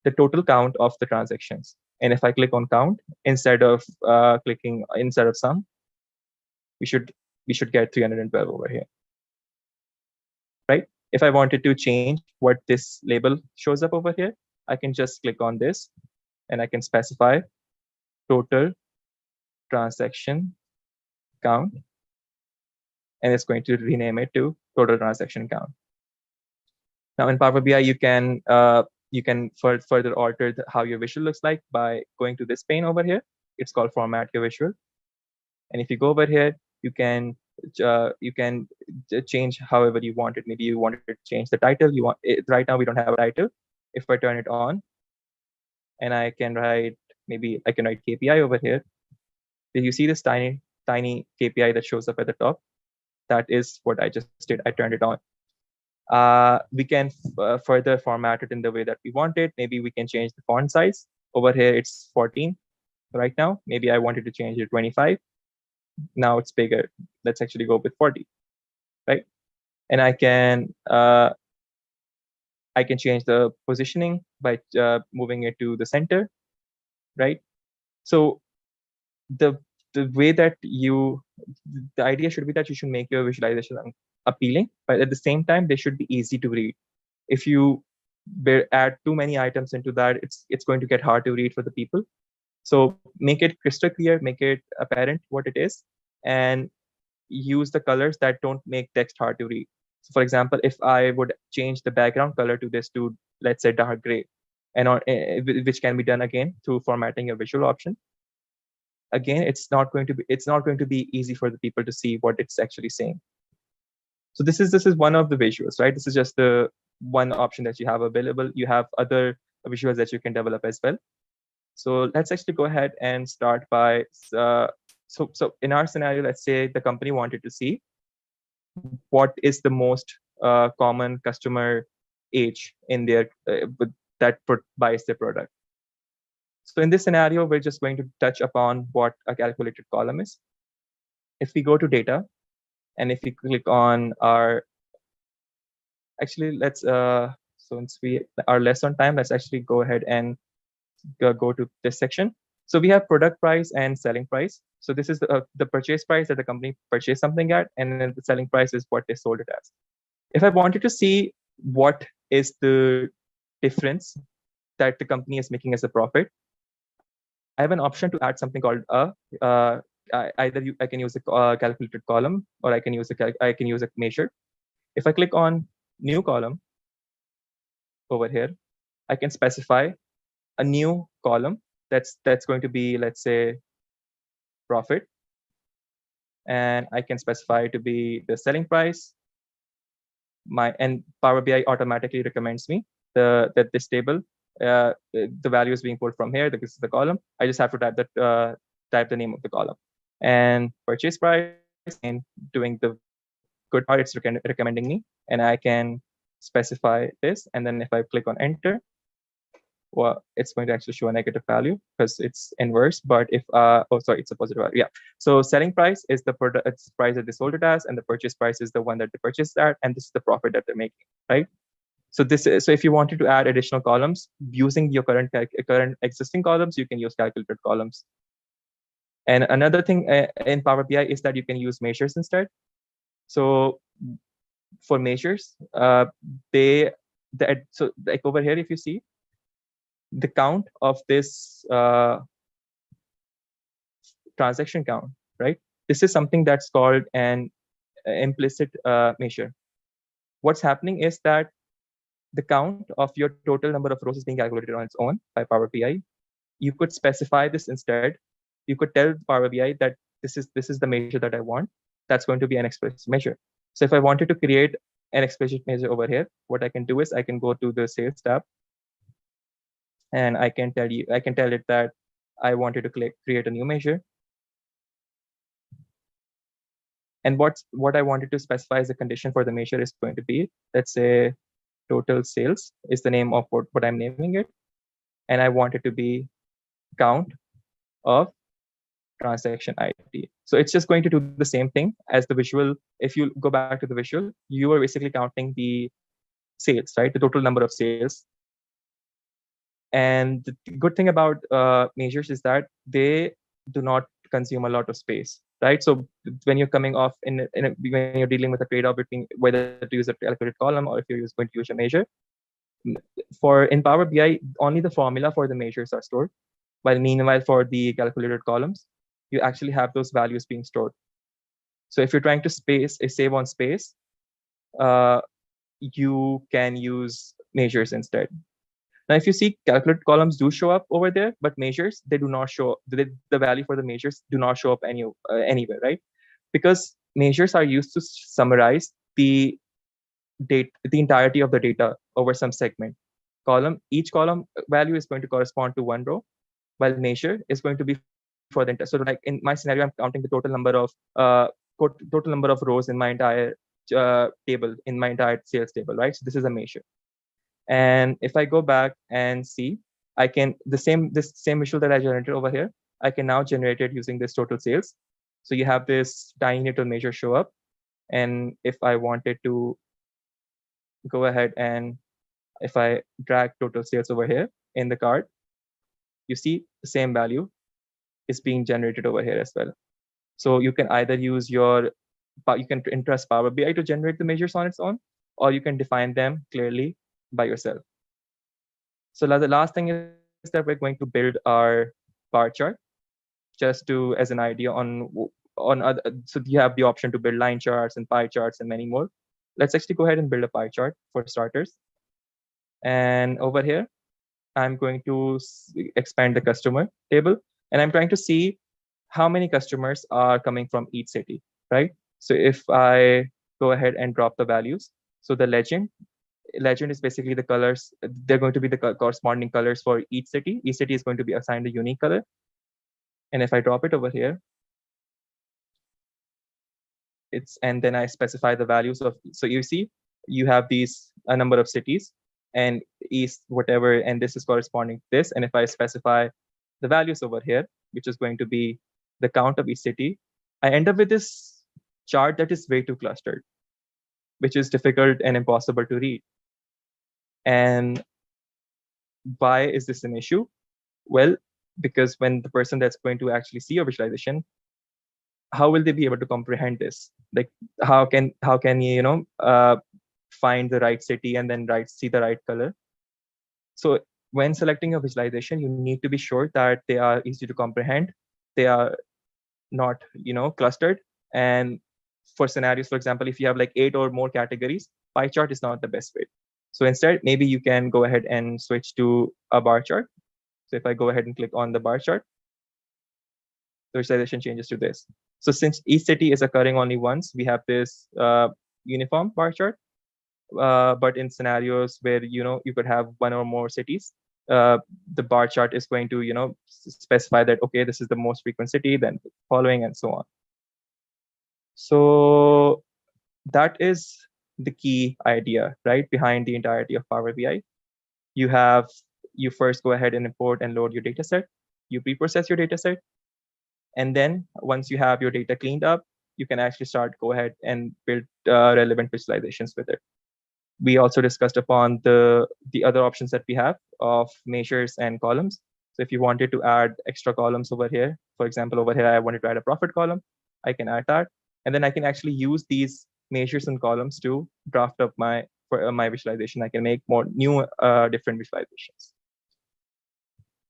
the total count of the transactions. And if I click on count instead of sum, we should get 312 over here, right? If I wanted to change what this label shows up over here, I can just click on this and I can specify total transaction count, and it's going to rename it to total transaction count. Now in Power BI, you can further alter how your visual looks like by going to this pane over here. It's called Format Your Visual. And if you go over here, you can change however you want it. Maybe you wanted to change the title. Right now we don't have a title. If I turn it on, and I can write KPI over here. Did you see this tiny KPI that shows up at the top? That is what I just did. I turned it on. We can further format it in the way that we want it. Maybe we can change the font size. Over here, it's 14 right now. Maybe I wanted to change it to 25. Now it's bigger. Let's actually go with 40, right? And I can change the positioning by moving it to the center, right? So the way that the idea should be that you should make your visualization appealing, but at the same time, they should be easy to read. If you add too many items into that, it's going to get hard to read for the people. So make it crystal clear, make it apparent what it is, and use the colors that don't make text hard to read. So for example, if I would change the background color to this to, let's say, dark gray, and which can be done again through formatting a visual option. Again, it's not going to be easy for the people to see what it's actually saying. So this is one of the visuals, right? This is just the one option that you have available. You have other visuals that you can develop as well. So let's actually go ahead and start by, so in our scenario, let's say the company wanted to see what is the most common customer age in their that buys their product. So in this scenario, we're just going to touch upon what a calculated column is. If we go to data, and if we click on our, actually, let's, since we are less on time, let's actually go ahead and go to this section. So we have product price and selling price. So this is the purchase price that the company purchased something at, and then the selling price is what they sold it as. If I wanted to see what is the difference that the company is making as a profit, I have an option to add something called I can use a calculated column, or I can use a measure. If I click on new column over here, I can specify a new column that's going to be, let's say, profit, and I can specify to be the selling price. And Power BI automatically recommends me that this table, the value is being pulled from here. This is the column. I just have to type the name of the column. And purchase price, again, doing the good part, it's recommending me, and I can specify this. And then if I click on enter, well, it's going to actually show a negative value because it's inverse. But if oh, sorry, it's a positive value. Yeah. So selling price is the product, it's the price that they sold it as, and the purchase price is the one that they purchased at, and this is the profit that they're making, right? So so if you wanted to add additional columns using your current existing columns, you can use calculated columns. And another thing in Power BI is that you can use measures instead. So for measures, so like over here, if you see the count of this transaction count, right? This is something that's called an implicit measure. What's happening is that the count of your total number of rows is being calculated on its own by Power BI. You could specify this instead. You could tell Power BI that this is the measure that I want. That's going to be an explicit measure. So if I wanted to create an explicit measure over here, what I can do is I can go to the sales tab, and I can tell it that I wanted to create a new measure. And what I wanted to specify as a condition for the measure is going to be, let's say, total sales is the name of what I'm naming it. And I want it to be count of transaction ID. So it's just going to do the same thing as the visual. If you go back to the visual, you are basically counting the sales, right? The total number of sales. And the good thing about measures is that they do not consume a lot of space, right? So when you're coming off when you're dealing with a trade-off between whether to use a calculated column or if you're going to use a measure, in Power BI, only the formula for the measures are stored. While meanwhile, for the calculated columns, you actually have those values being stored. So if you're trying to save on space, you can use measures instead. Now, if you see, calculated columns do show up over there, but measures, they do not show. The value for the measures do not show up anywhere, right? Because measures are used to summarize the entirety of the data over some segment. Each column value is going to correspond to one row, while measure is going to be for the entire. So like in my scenario, I'm counting the total number of rows in my entire table, in my entire sales table, right? So this is a measure. And if I go back and see, I can this same visual that I generated over here, I can now generate it using this total sales. So you have this tiny little measure show up. And if I wanted to go ahead and if I drag total sales over here in the card, you see the same value is being generated over here as well. So you can either use you can entrust Power BI to generate the measures on its own, or you can define them clearly by yourself. So the last thing is that we're going to build our bar chart just as an idea so you have the option to build line charts and pie charts and many more. Let's actually go ahead and build a pie chart for starters. And over here, I'm going to expand the customer table, and I'm trying to see how many customers are coming from each city, right? So if I go ahead and drop the values, so the legend is basically the colors. They're going to be the corresponding colors for each city. Each city is going to be assigned a unique color. And if I drop it over here, and then I specify the values of, so you see, you have a number of cities and east, whatever, and this is corresponding to this. And if I specify the values over here, which is going to be the count of each city, I end up with this chart that is way too clustered, which is difficult and impossible to read. And why is this an issue? Well, because when the person that's going to actually see your visualization, how will they be able to comprehend this? Like, how can you find the right city and then see the right color? So when selecting a visualization, you need to be sure that they are easy to comprehend. They are not clustered. And for scenarios, for example, if you have like 8 or more categories, pie chart is not the best way. So instead, maybe you can go ahead and switch to a bar chart. So if I go ahead and click on the bar chart, the visualization changes to this. So since each city is occurring only once, we have this uniform bar chart. But in scenarios where you could have one or more cities, the bar chart is going to specify that, okay, this is the most frequent city, then following, and so on. So that is the key idea, right, behind the entirety of Power BI. You first go ahead and import and load your data set. You preprocess your data set. And then once you have your data cleaned up, you can actually go ahead and build relevant visualizations with it. We also discussed upon the other options that we have of measures and columns. So if you wanted to add extra columns over here, for example, over here, I wanted to add a profit column, I can add that. And then I can actually use these measures and columns to draft up my visualization. I can make more new different visualizations.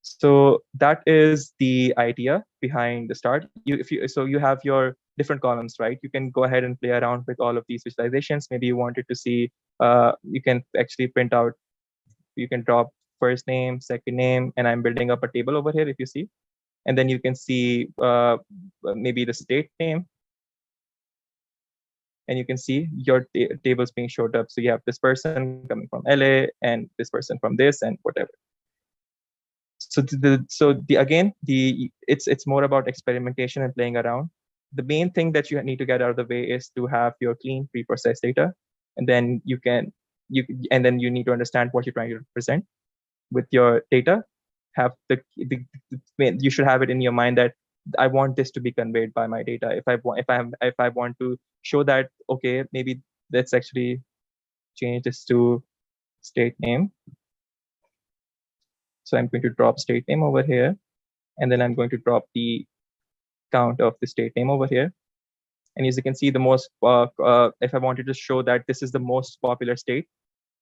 So that is the idea behind the start. So you have your different columns, right? You can go ahead and play around with all of these visualizations. Maybe you wanted to see, you can actually print out, you can drop first name, second name, and I'm building up a table over here, if you see. And then you can see maybe the state name. And you can see your tables being showed up. So you have this person coming from LA and this person from this and whatever. It's more about experimentation and playing around. The main thing that you need to get out of the way is to have your clean pre-processed data, and then you need to understand what you're trying to represent with your data. Have you should have it in your mind that I want this to be conveyed by my data. If I want to show that, okay, maybe let's actually change this to state name. So I'm going to drop state name over here, and then I'm going to drop the count of the state name over here. And as you can see, the most, if I wanted to show that this is the most popular state,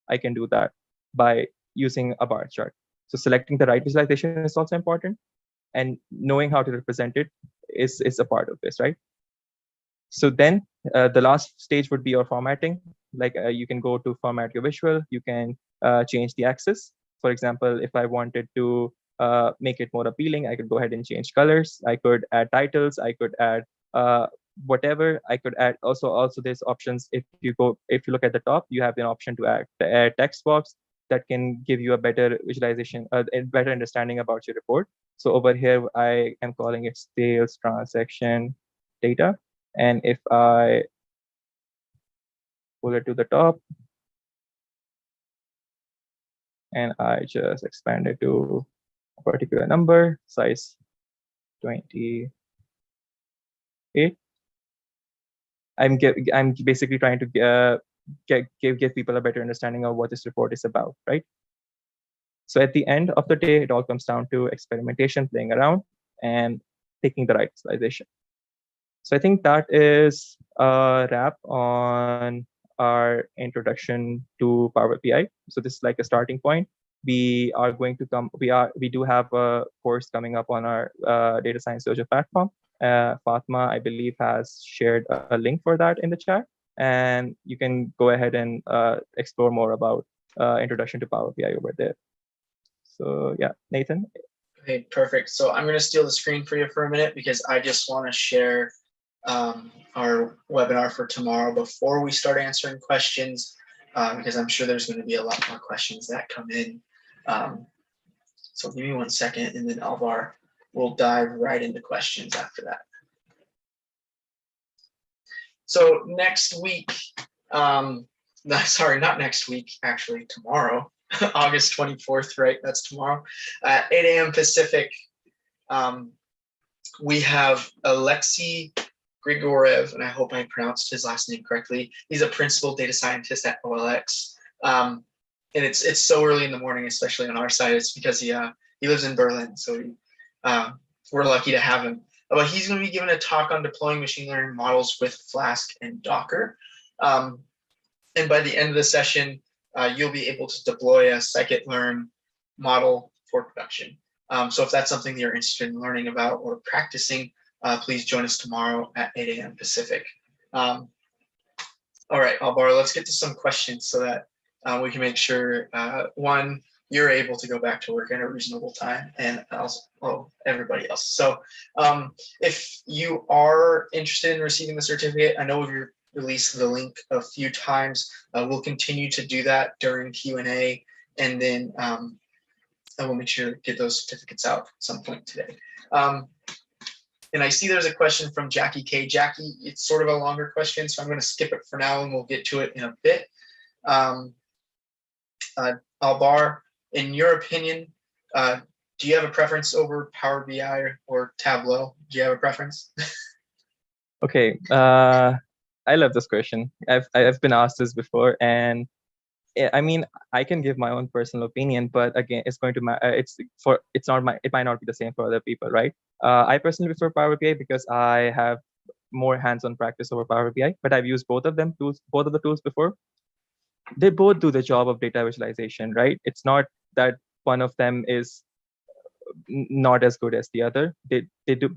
I can do that by using a bar chart. So selecting the right visualization is also important, and knowing how to represent it is a part of this, right? So then the last stage would be your formatting. Like you can go to format your visual. You can change the axis. For example, if I wanted to make it more appealing, I could go ahead and change colors. I could add titles. I could add whatever. I could add also there's options. If you look at the top, you have an option to add text box that can give you a better visualization, a better understanding about your report. So over here, I am calling it sales transaction data. And if I pull it to the top and I just expand it to a particular number, size 28, I'm basically trying to give people a better understanding of what this report is about, right? So at the end of the day, it all comes down to experimentation, playing around, and picking the right visualization. So I think that is a wrap on our introduction to Power BI. So this is like a starting point. We are going to we do have a course coming up on our Data Science Dojo platform. Fatma, I believe, has shared a link for that in the chat, and you can go ahead and explore more about introduction to Power BI over there. So yeah, Nathan. Okay, perfect. So I'm going to steal the screen for you for a minute because I just want to share our webinar for tomorrow before we start answering questions, because I'm sure there's going to be a lot more questions that come in. So give me 1 second, and then Alvar will dive right into questions after that. So next week, sorry, not next week, actually tomorrow, August 24th, right? That's tomorrow, at 8 a.m. Pacific. We have Alexei Grigorev, and I hope I pronounced his last name correctly. He's a principal data scientist at OLX. And it's so early in the morning, especially on our side. It's because he lives in Berlin, so we're lucky to have him. But he's going to be giving a talk on deploying machine learning models with Flask and Docker. And by the end of the session, you'll be able to deploy a scikit-learn model for production. So if that's something that you're interested in learning about or practicing, please join us tomorrow at 8 a.m. Pacific. All right, Albar, let's get to some questions so that we can make sure, one, you're able to go back to work at a reasonable time, and also everybody else. So if you are interested in receiving the certificate, I know we've released the link a few times. We'll continue to do that during Q&A, and then I will make sure to get those certificates out at some point today. And I see there's a question from Jackie K. Jackie, it's sort of a longer question, so I'm going to skip it for now and we'll get to it in a bit. Albar, in your opinion, do you have a preference over Power BI or Tableau? Do you have a preference? Okay, I love this question. I've been asked this before, and I mean, I can give my own personal opinion, but again, it's going to it might not be the same for other people, right? I personally prefer Power BI because I have more hands-on practice over Power BI, but I've used both of the tools before. They both do the job of data visualization, right? It's not that one of them is not as good as the other. They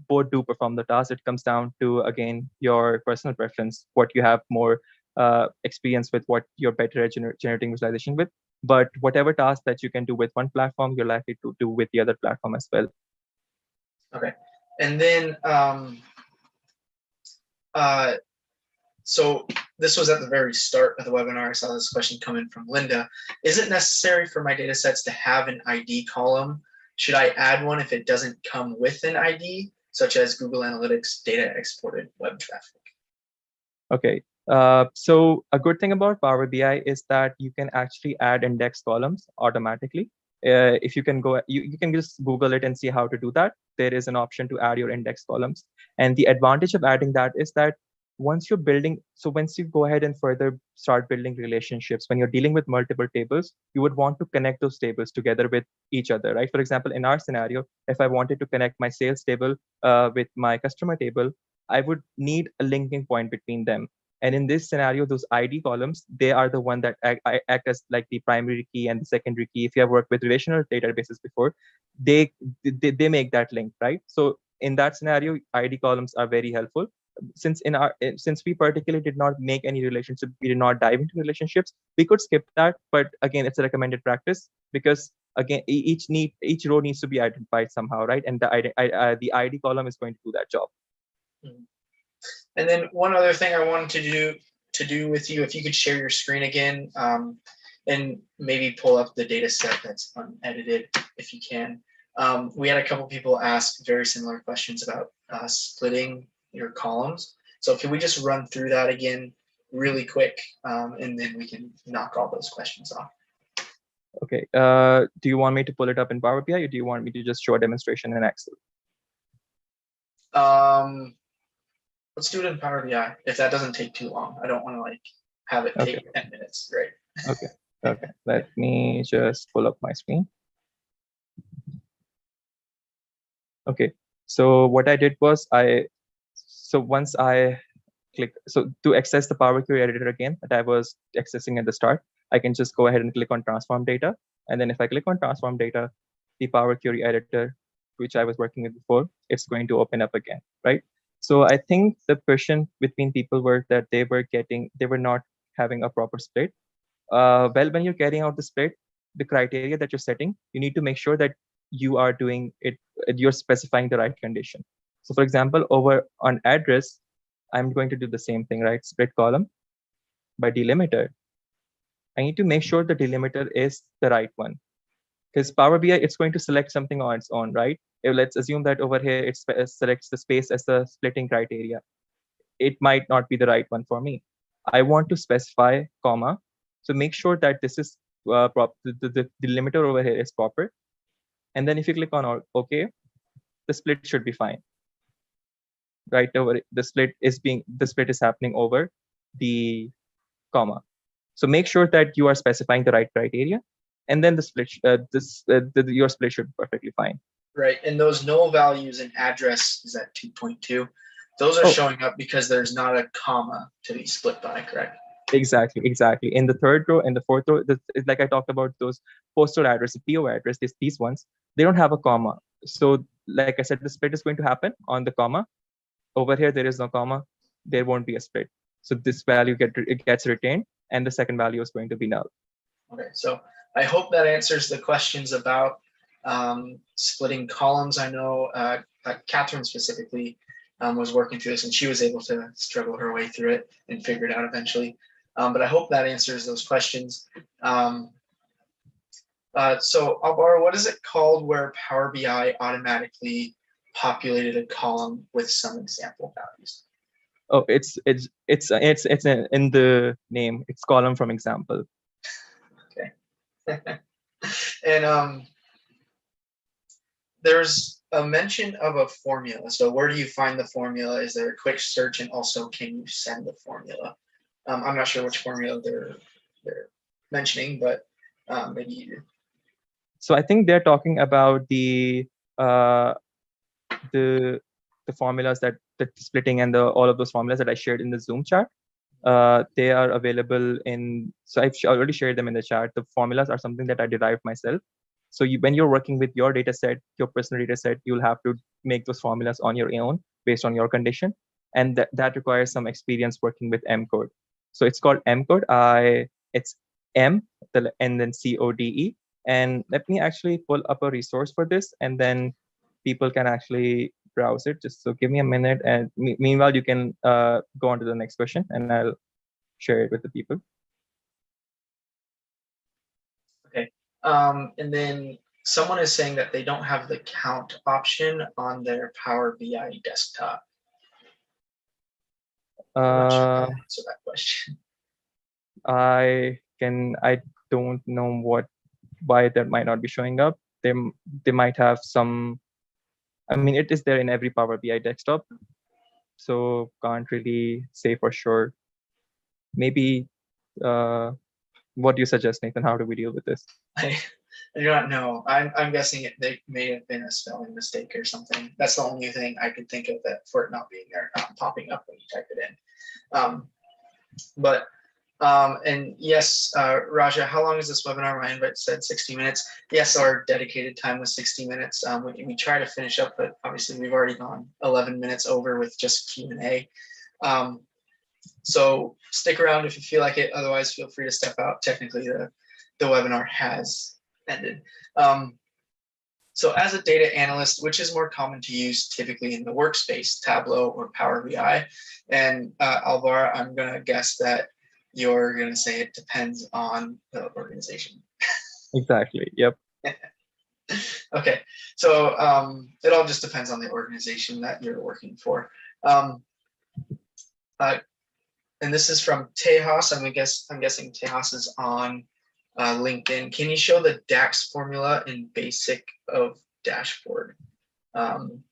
both do perform the task. It comes down to, again, your personal preference, what you have more experience with, what you're better at generating visualization with. But whatever task that you can do with one platform, you're likely to do with the other platform as well. Okay, and then so this was at the very start of the webinar. I saw this question come in from Linda. Is it necessary for my data sets to have an ID column? Should I add one if it doesn't come with an ID, such as Google Analytics data exported web traffic? Okay, so a good thing about Power BI is that you can actually add index columns automatically. If you can go, you can just Google it and see how to do that. There is an option to add your index columns. And the advantage of adding that is that once you go ahead and further start building relationships, when you're dealing with multiple tables, you would want to connect those tables together with each other, right? For example, in our scenario, if I wanted to connect my sales table with my customer table, I would need a linking point between them. And in this scenario, those ID columns, they are the one that act as like the primary key and the secondary key. If you have worked with relational databases before, they make that link, right? So in that scenario, ID columns are very helpful. Since we particularly did not make any relationship, we did not dive into relationships, we could skip that. But again, it's a recommended practice because again, each row needs to be identified somehow, right? And the ID column is going to do that job. And then one other thing I wanted to do with you, if you could share your screen again, and maybe pull up the data set that's unedited if you can. We had a couple people ask very similar questions about splitting your columns. So can we just run through that again really quick, and then we can knock all those questions off. Okay, do you want me to pull it up in Power BI or do you want me to just show a demonstration in Excel? Let's do it in Power BI if that doesn't take too long. I don't want to like have it take 10 minutes. Great. Okay. Let me just pull up my screen. Okay. So what I did was once I click, so to access the Power Query editor again that I was accessing at the start, I can just go ahead and click on transform data. And then if I click on transform data, the Power Query editor, which I was working with before, it's going to open up again, right? So I think the question between people were that they were not having a proper split. Well, when you're carrying out the split, the criteria that you're setting, you need to make sure that you are doing it, you're specifying the right condition. So for example, over on address, I'm going to do the same thing, right? Split column by delimiter. I need to make sure the delimiter is the right one. Because Power BI, it's going to select something on its own, right? Let's assume that over here, it selects the space as the splitting criteria. It might not be the right one for me. I want to specify comma. So make sure that this is the delimiter over here is proper. And then if you click on OK, the split should be fine. Right over the split is happening over the comma. So make sure that you are specifying the right criteria, and then the split your split should be perfectly fine. Right, and those null values in address is at 2.2. Those are showing up because there's not a comma to be split by, correct? Exactly. In the third row and the fourth row, like I talked about those postal address, the PO address, these ones, they don't have a comma. So like I said, the split is going to happen on the comma. Over here, there is no comma. There won't be a split. So this value gets retained, and the second value is going to be null. Okay, so I hope that answers the questions about splitting columns. I know Catherine specifically was working through this, and she was able to struggle her way through it and figure it out eventually. But I hope that answers those questions. So Alvaro, what is it called where Power BI automatically populated a column with some example values? Oh, it's in the name. It's column from example. Okay. And there's a mention of a formula. So where do you find the formula? Is there a quick search, and also can you send the formula? I'm not sure which formula they're mentioning, but maybe you do. So I think they're talking about the formulas that the splitting and all of those formulas that I shared in the Zoom chat. They are available in. So I've already shared them in the chat. The formulas are something that I derived myself. So when you're working with your data set, your personal data set, you'll have to make those formulas on your own based on your condition, and that requires some experience working with M code. So it's called M code. It's M and then CODE. And let me actually pull up a resource for this, and then people can actually browse it. Just so give me a minute, and meanwhile you can go on to the next question, and I'll share it with the people. Okay. And then someone is saying that they don't have the count option on their Power BI desktop. I'm not sure how to answer that question. I don't know why that might not be showing up. They might have some. I mean, it is there in every Power BI desktop, so can't really say for sure. Maybe, what do you suggest, Nathan? How do we deal with this? I do not know. I'm guessing they may have been a spelling mistake or something. That's the only thing I could think of that for it not being there, not popping up when you type it in. And yes, Raja, how long is this webinar? My invite said 60 minutes. Yes, our dedicated time was 60 minutes. We try to finish up, but obviously we've already gone 11 minutes over with just Q&A. So stick around if you feel like it. Otherwise, feel free to step out. Technically, the webinar has ended. So as a data analyst, which is more common to use typically in the workspace, Tableau or Power BI? And Alvaro, I'm going to guess that you're going to say it depends on the organization. Exactly. Yep. Okay. So it all just depends on the organization that you're working for. And this is from Tejas. I'm guessing Tejas is on LinkedIn. Can you show the DAX formula in basic of dashboard? Can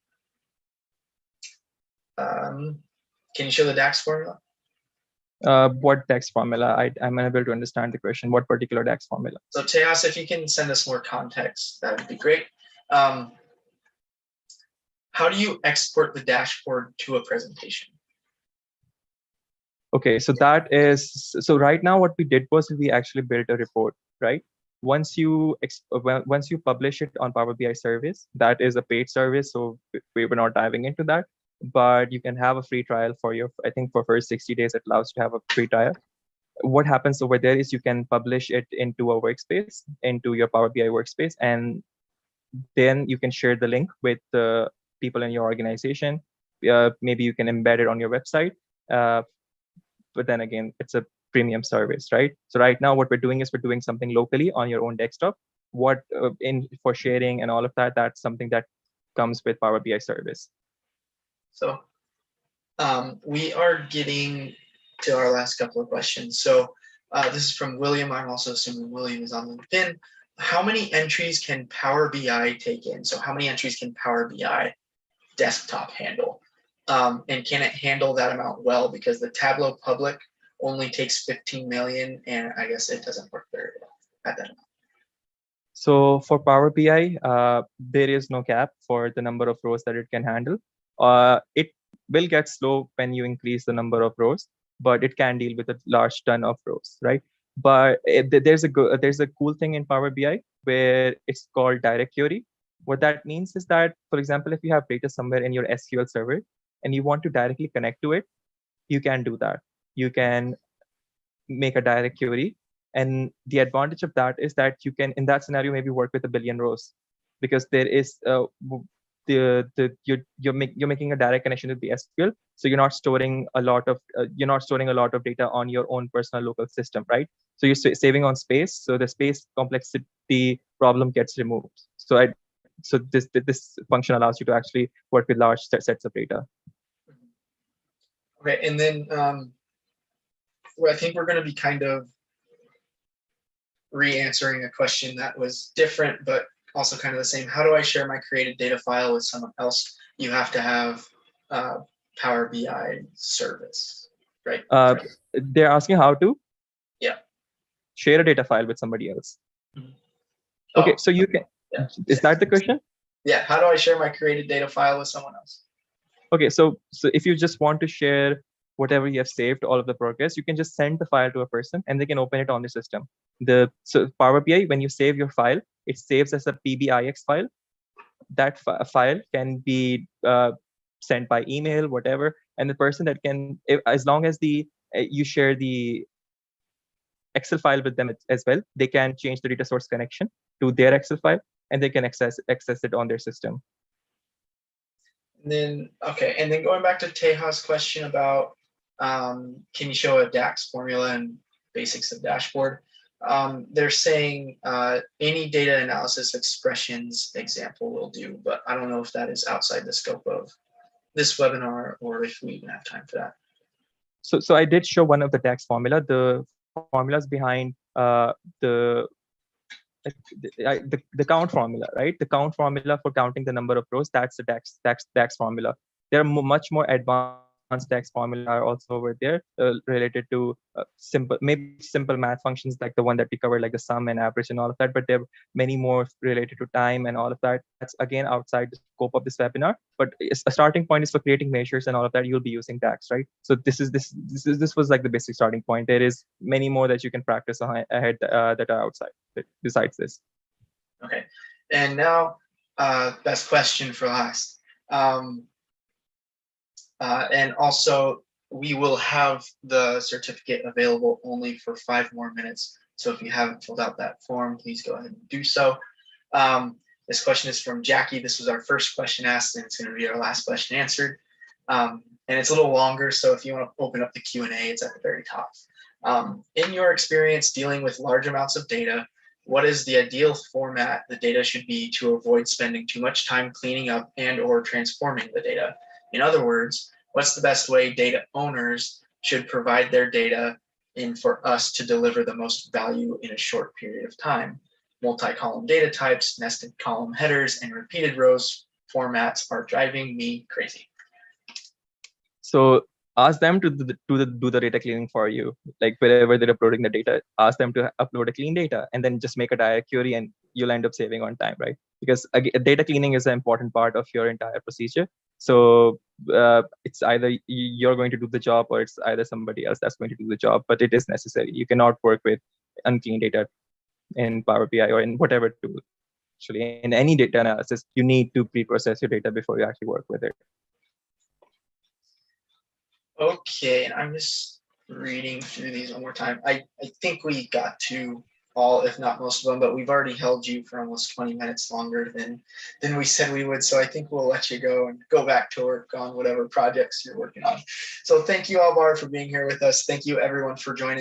you show the DAX formula? What DAX formula? I'm unable to understand the question. What particular DAX formula? So Tejas, if you can send us more context, that would be great. How do you export the dashboard to a presentation? Okay, so right now what we did was we actually built a report, right? Once you publish it on Power BI service, that is a paid service, so we were not diving into that. But you can have a free trial I think for first 60 days, it allows you to have a free trial. What happens over there is you can publish it into a workspace, into your Power BI workspace, and then you can share the link with the people in your organization. Maybe you can embed it on your website. But then again, it's a premium service, right? So right now what we're doing is we're doing something locally on your own desktop. For sharing and all of that, that's something that comes with Power BI service. So we are getting to our last couple of questions. So this is from William. I'm also assuming William is on LinkedIn. How many entries can Power BI take in? So how many entries can Power BI desktop handle? And can it handle that amount well? Because the Tableau public only takes 15 million, and I guess it doesn't work very well at that amount. So for Power BI, there is no cap for the number of rows that it can handle. It will get slow when you increase the number of rows, but it can deal with a large ton of rows, right? But there's a cool thing in Power BI where it's called direct query. What that means is that, for example, if you have data somewhere in your SQL server and you want to directly connect to it, you can do that. You can make a direct query. And the advantage of that is that you can, in that scenario, maybe work with a billion rows, because there is you're making a direct connection with the SQL, so you're not storing a lot of data on your own personal local system, right? So you're saving on space, so the space complexity problem gets removed. So this function allows you to actually work with large sets of data. Okay, and then I think we're going to be kind of re-answering a question that was different, but also kind of the same. How do I share my created data file with someone else? You have to have Power BI service, right? They're asking how to share a data file with somebody else. Mm-hmm. Okay, so you can. Yeah. Is that the question? Yeah. How do I share my created data file with someone else? Okay, so if you just want to share whatever you have saved, all of the progress, you can just send the file to a person and they can open it on the system. So Power BI, when you save your file, it saves as a PBIX file. That file can be sent by email, whatever, and the person that can, as long as you share the Excel file with them as well, they can change the data source connection to their Excel file and they can access it on their system. And then, okay, and then going back to Teja's question about can you show a DAX formula and basics of dashboard? They're saying any data analysis expressions example will do, but I don't know if that is outside the scope of this webinar or if we even have time for that. So I did show one of the DAX formula. The formulas behind the count formula, right? The count formula for counting the number of rows, that's the DAX formula. There are much more advanced DAX formula are also over there related to simple math functions like the one that we covered, like the sum and average and all of that. But there are many more related to time and all of that. That's again outside the scope of this webinar. But a starting point is for creating measures and all of that. You'll be using DAX, right? So this was like the basic starting point. There is many more that you can practice ahead that are outside besides this. Okay, and now best question for last. And also, we will have the certificate available only for 5 more minutes. So if you haven't filled out that form, please go ahead and do so. This question is from Jackie. This was our first question asked, and it's going to be our last question answered. And it's a little longer, so if you want to open up the Q&A, it's at the very top. In your experience dealing with large amounts of data, what is the ideal format the data should be to avoid spending too much time cleaning up and or transforming the data? In other words, what's the best way data owners should provide their data in for us to deliver the most value in a short period of time? Multi-column data types, nested column headers, and repeated rows formats are driving me crazy. So ask them to do the data cleaning for you. Like wherever they're uploading the data, ask them to upload a clean data and then just make a direct query and you'll end up saving on time, right? Because data cleaning is an important part of your entire procedure. So it's either you're going to do the job or it's either somebody else that's going to do the job, but it is necessary. You cannot work with unclean data in Power BI or in whatever tool. Actually, in any data analysis, you need to pre-process your data before you actually work with it. Okay, and I'm just reading through these one more time. I think we got to all, if not most of them, but we've already held you for almost 20 minutes longer than we said we would. So I think we'll let you go and go back to work on whatever projects you're working on. So thank you, Alvar, for being here with us. Thank you, everyone, for joining.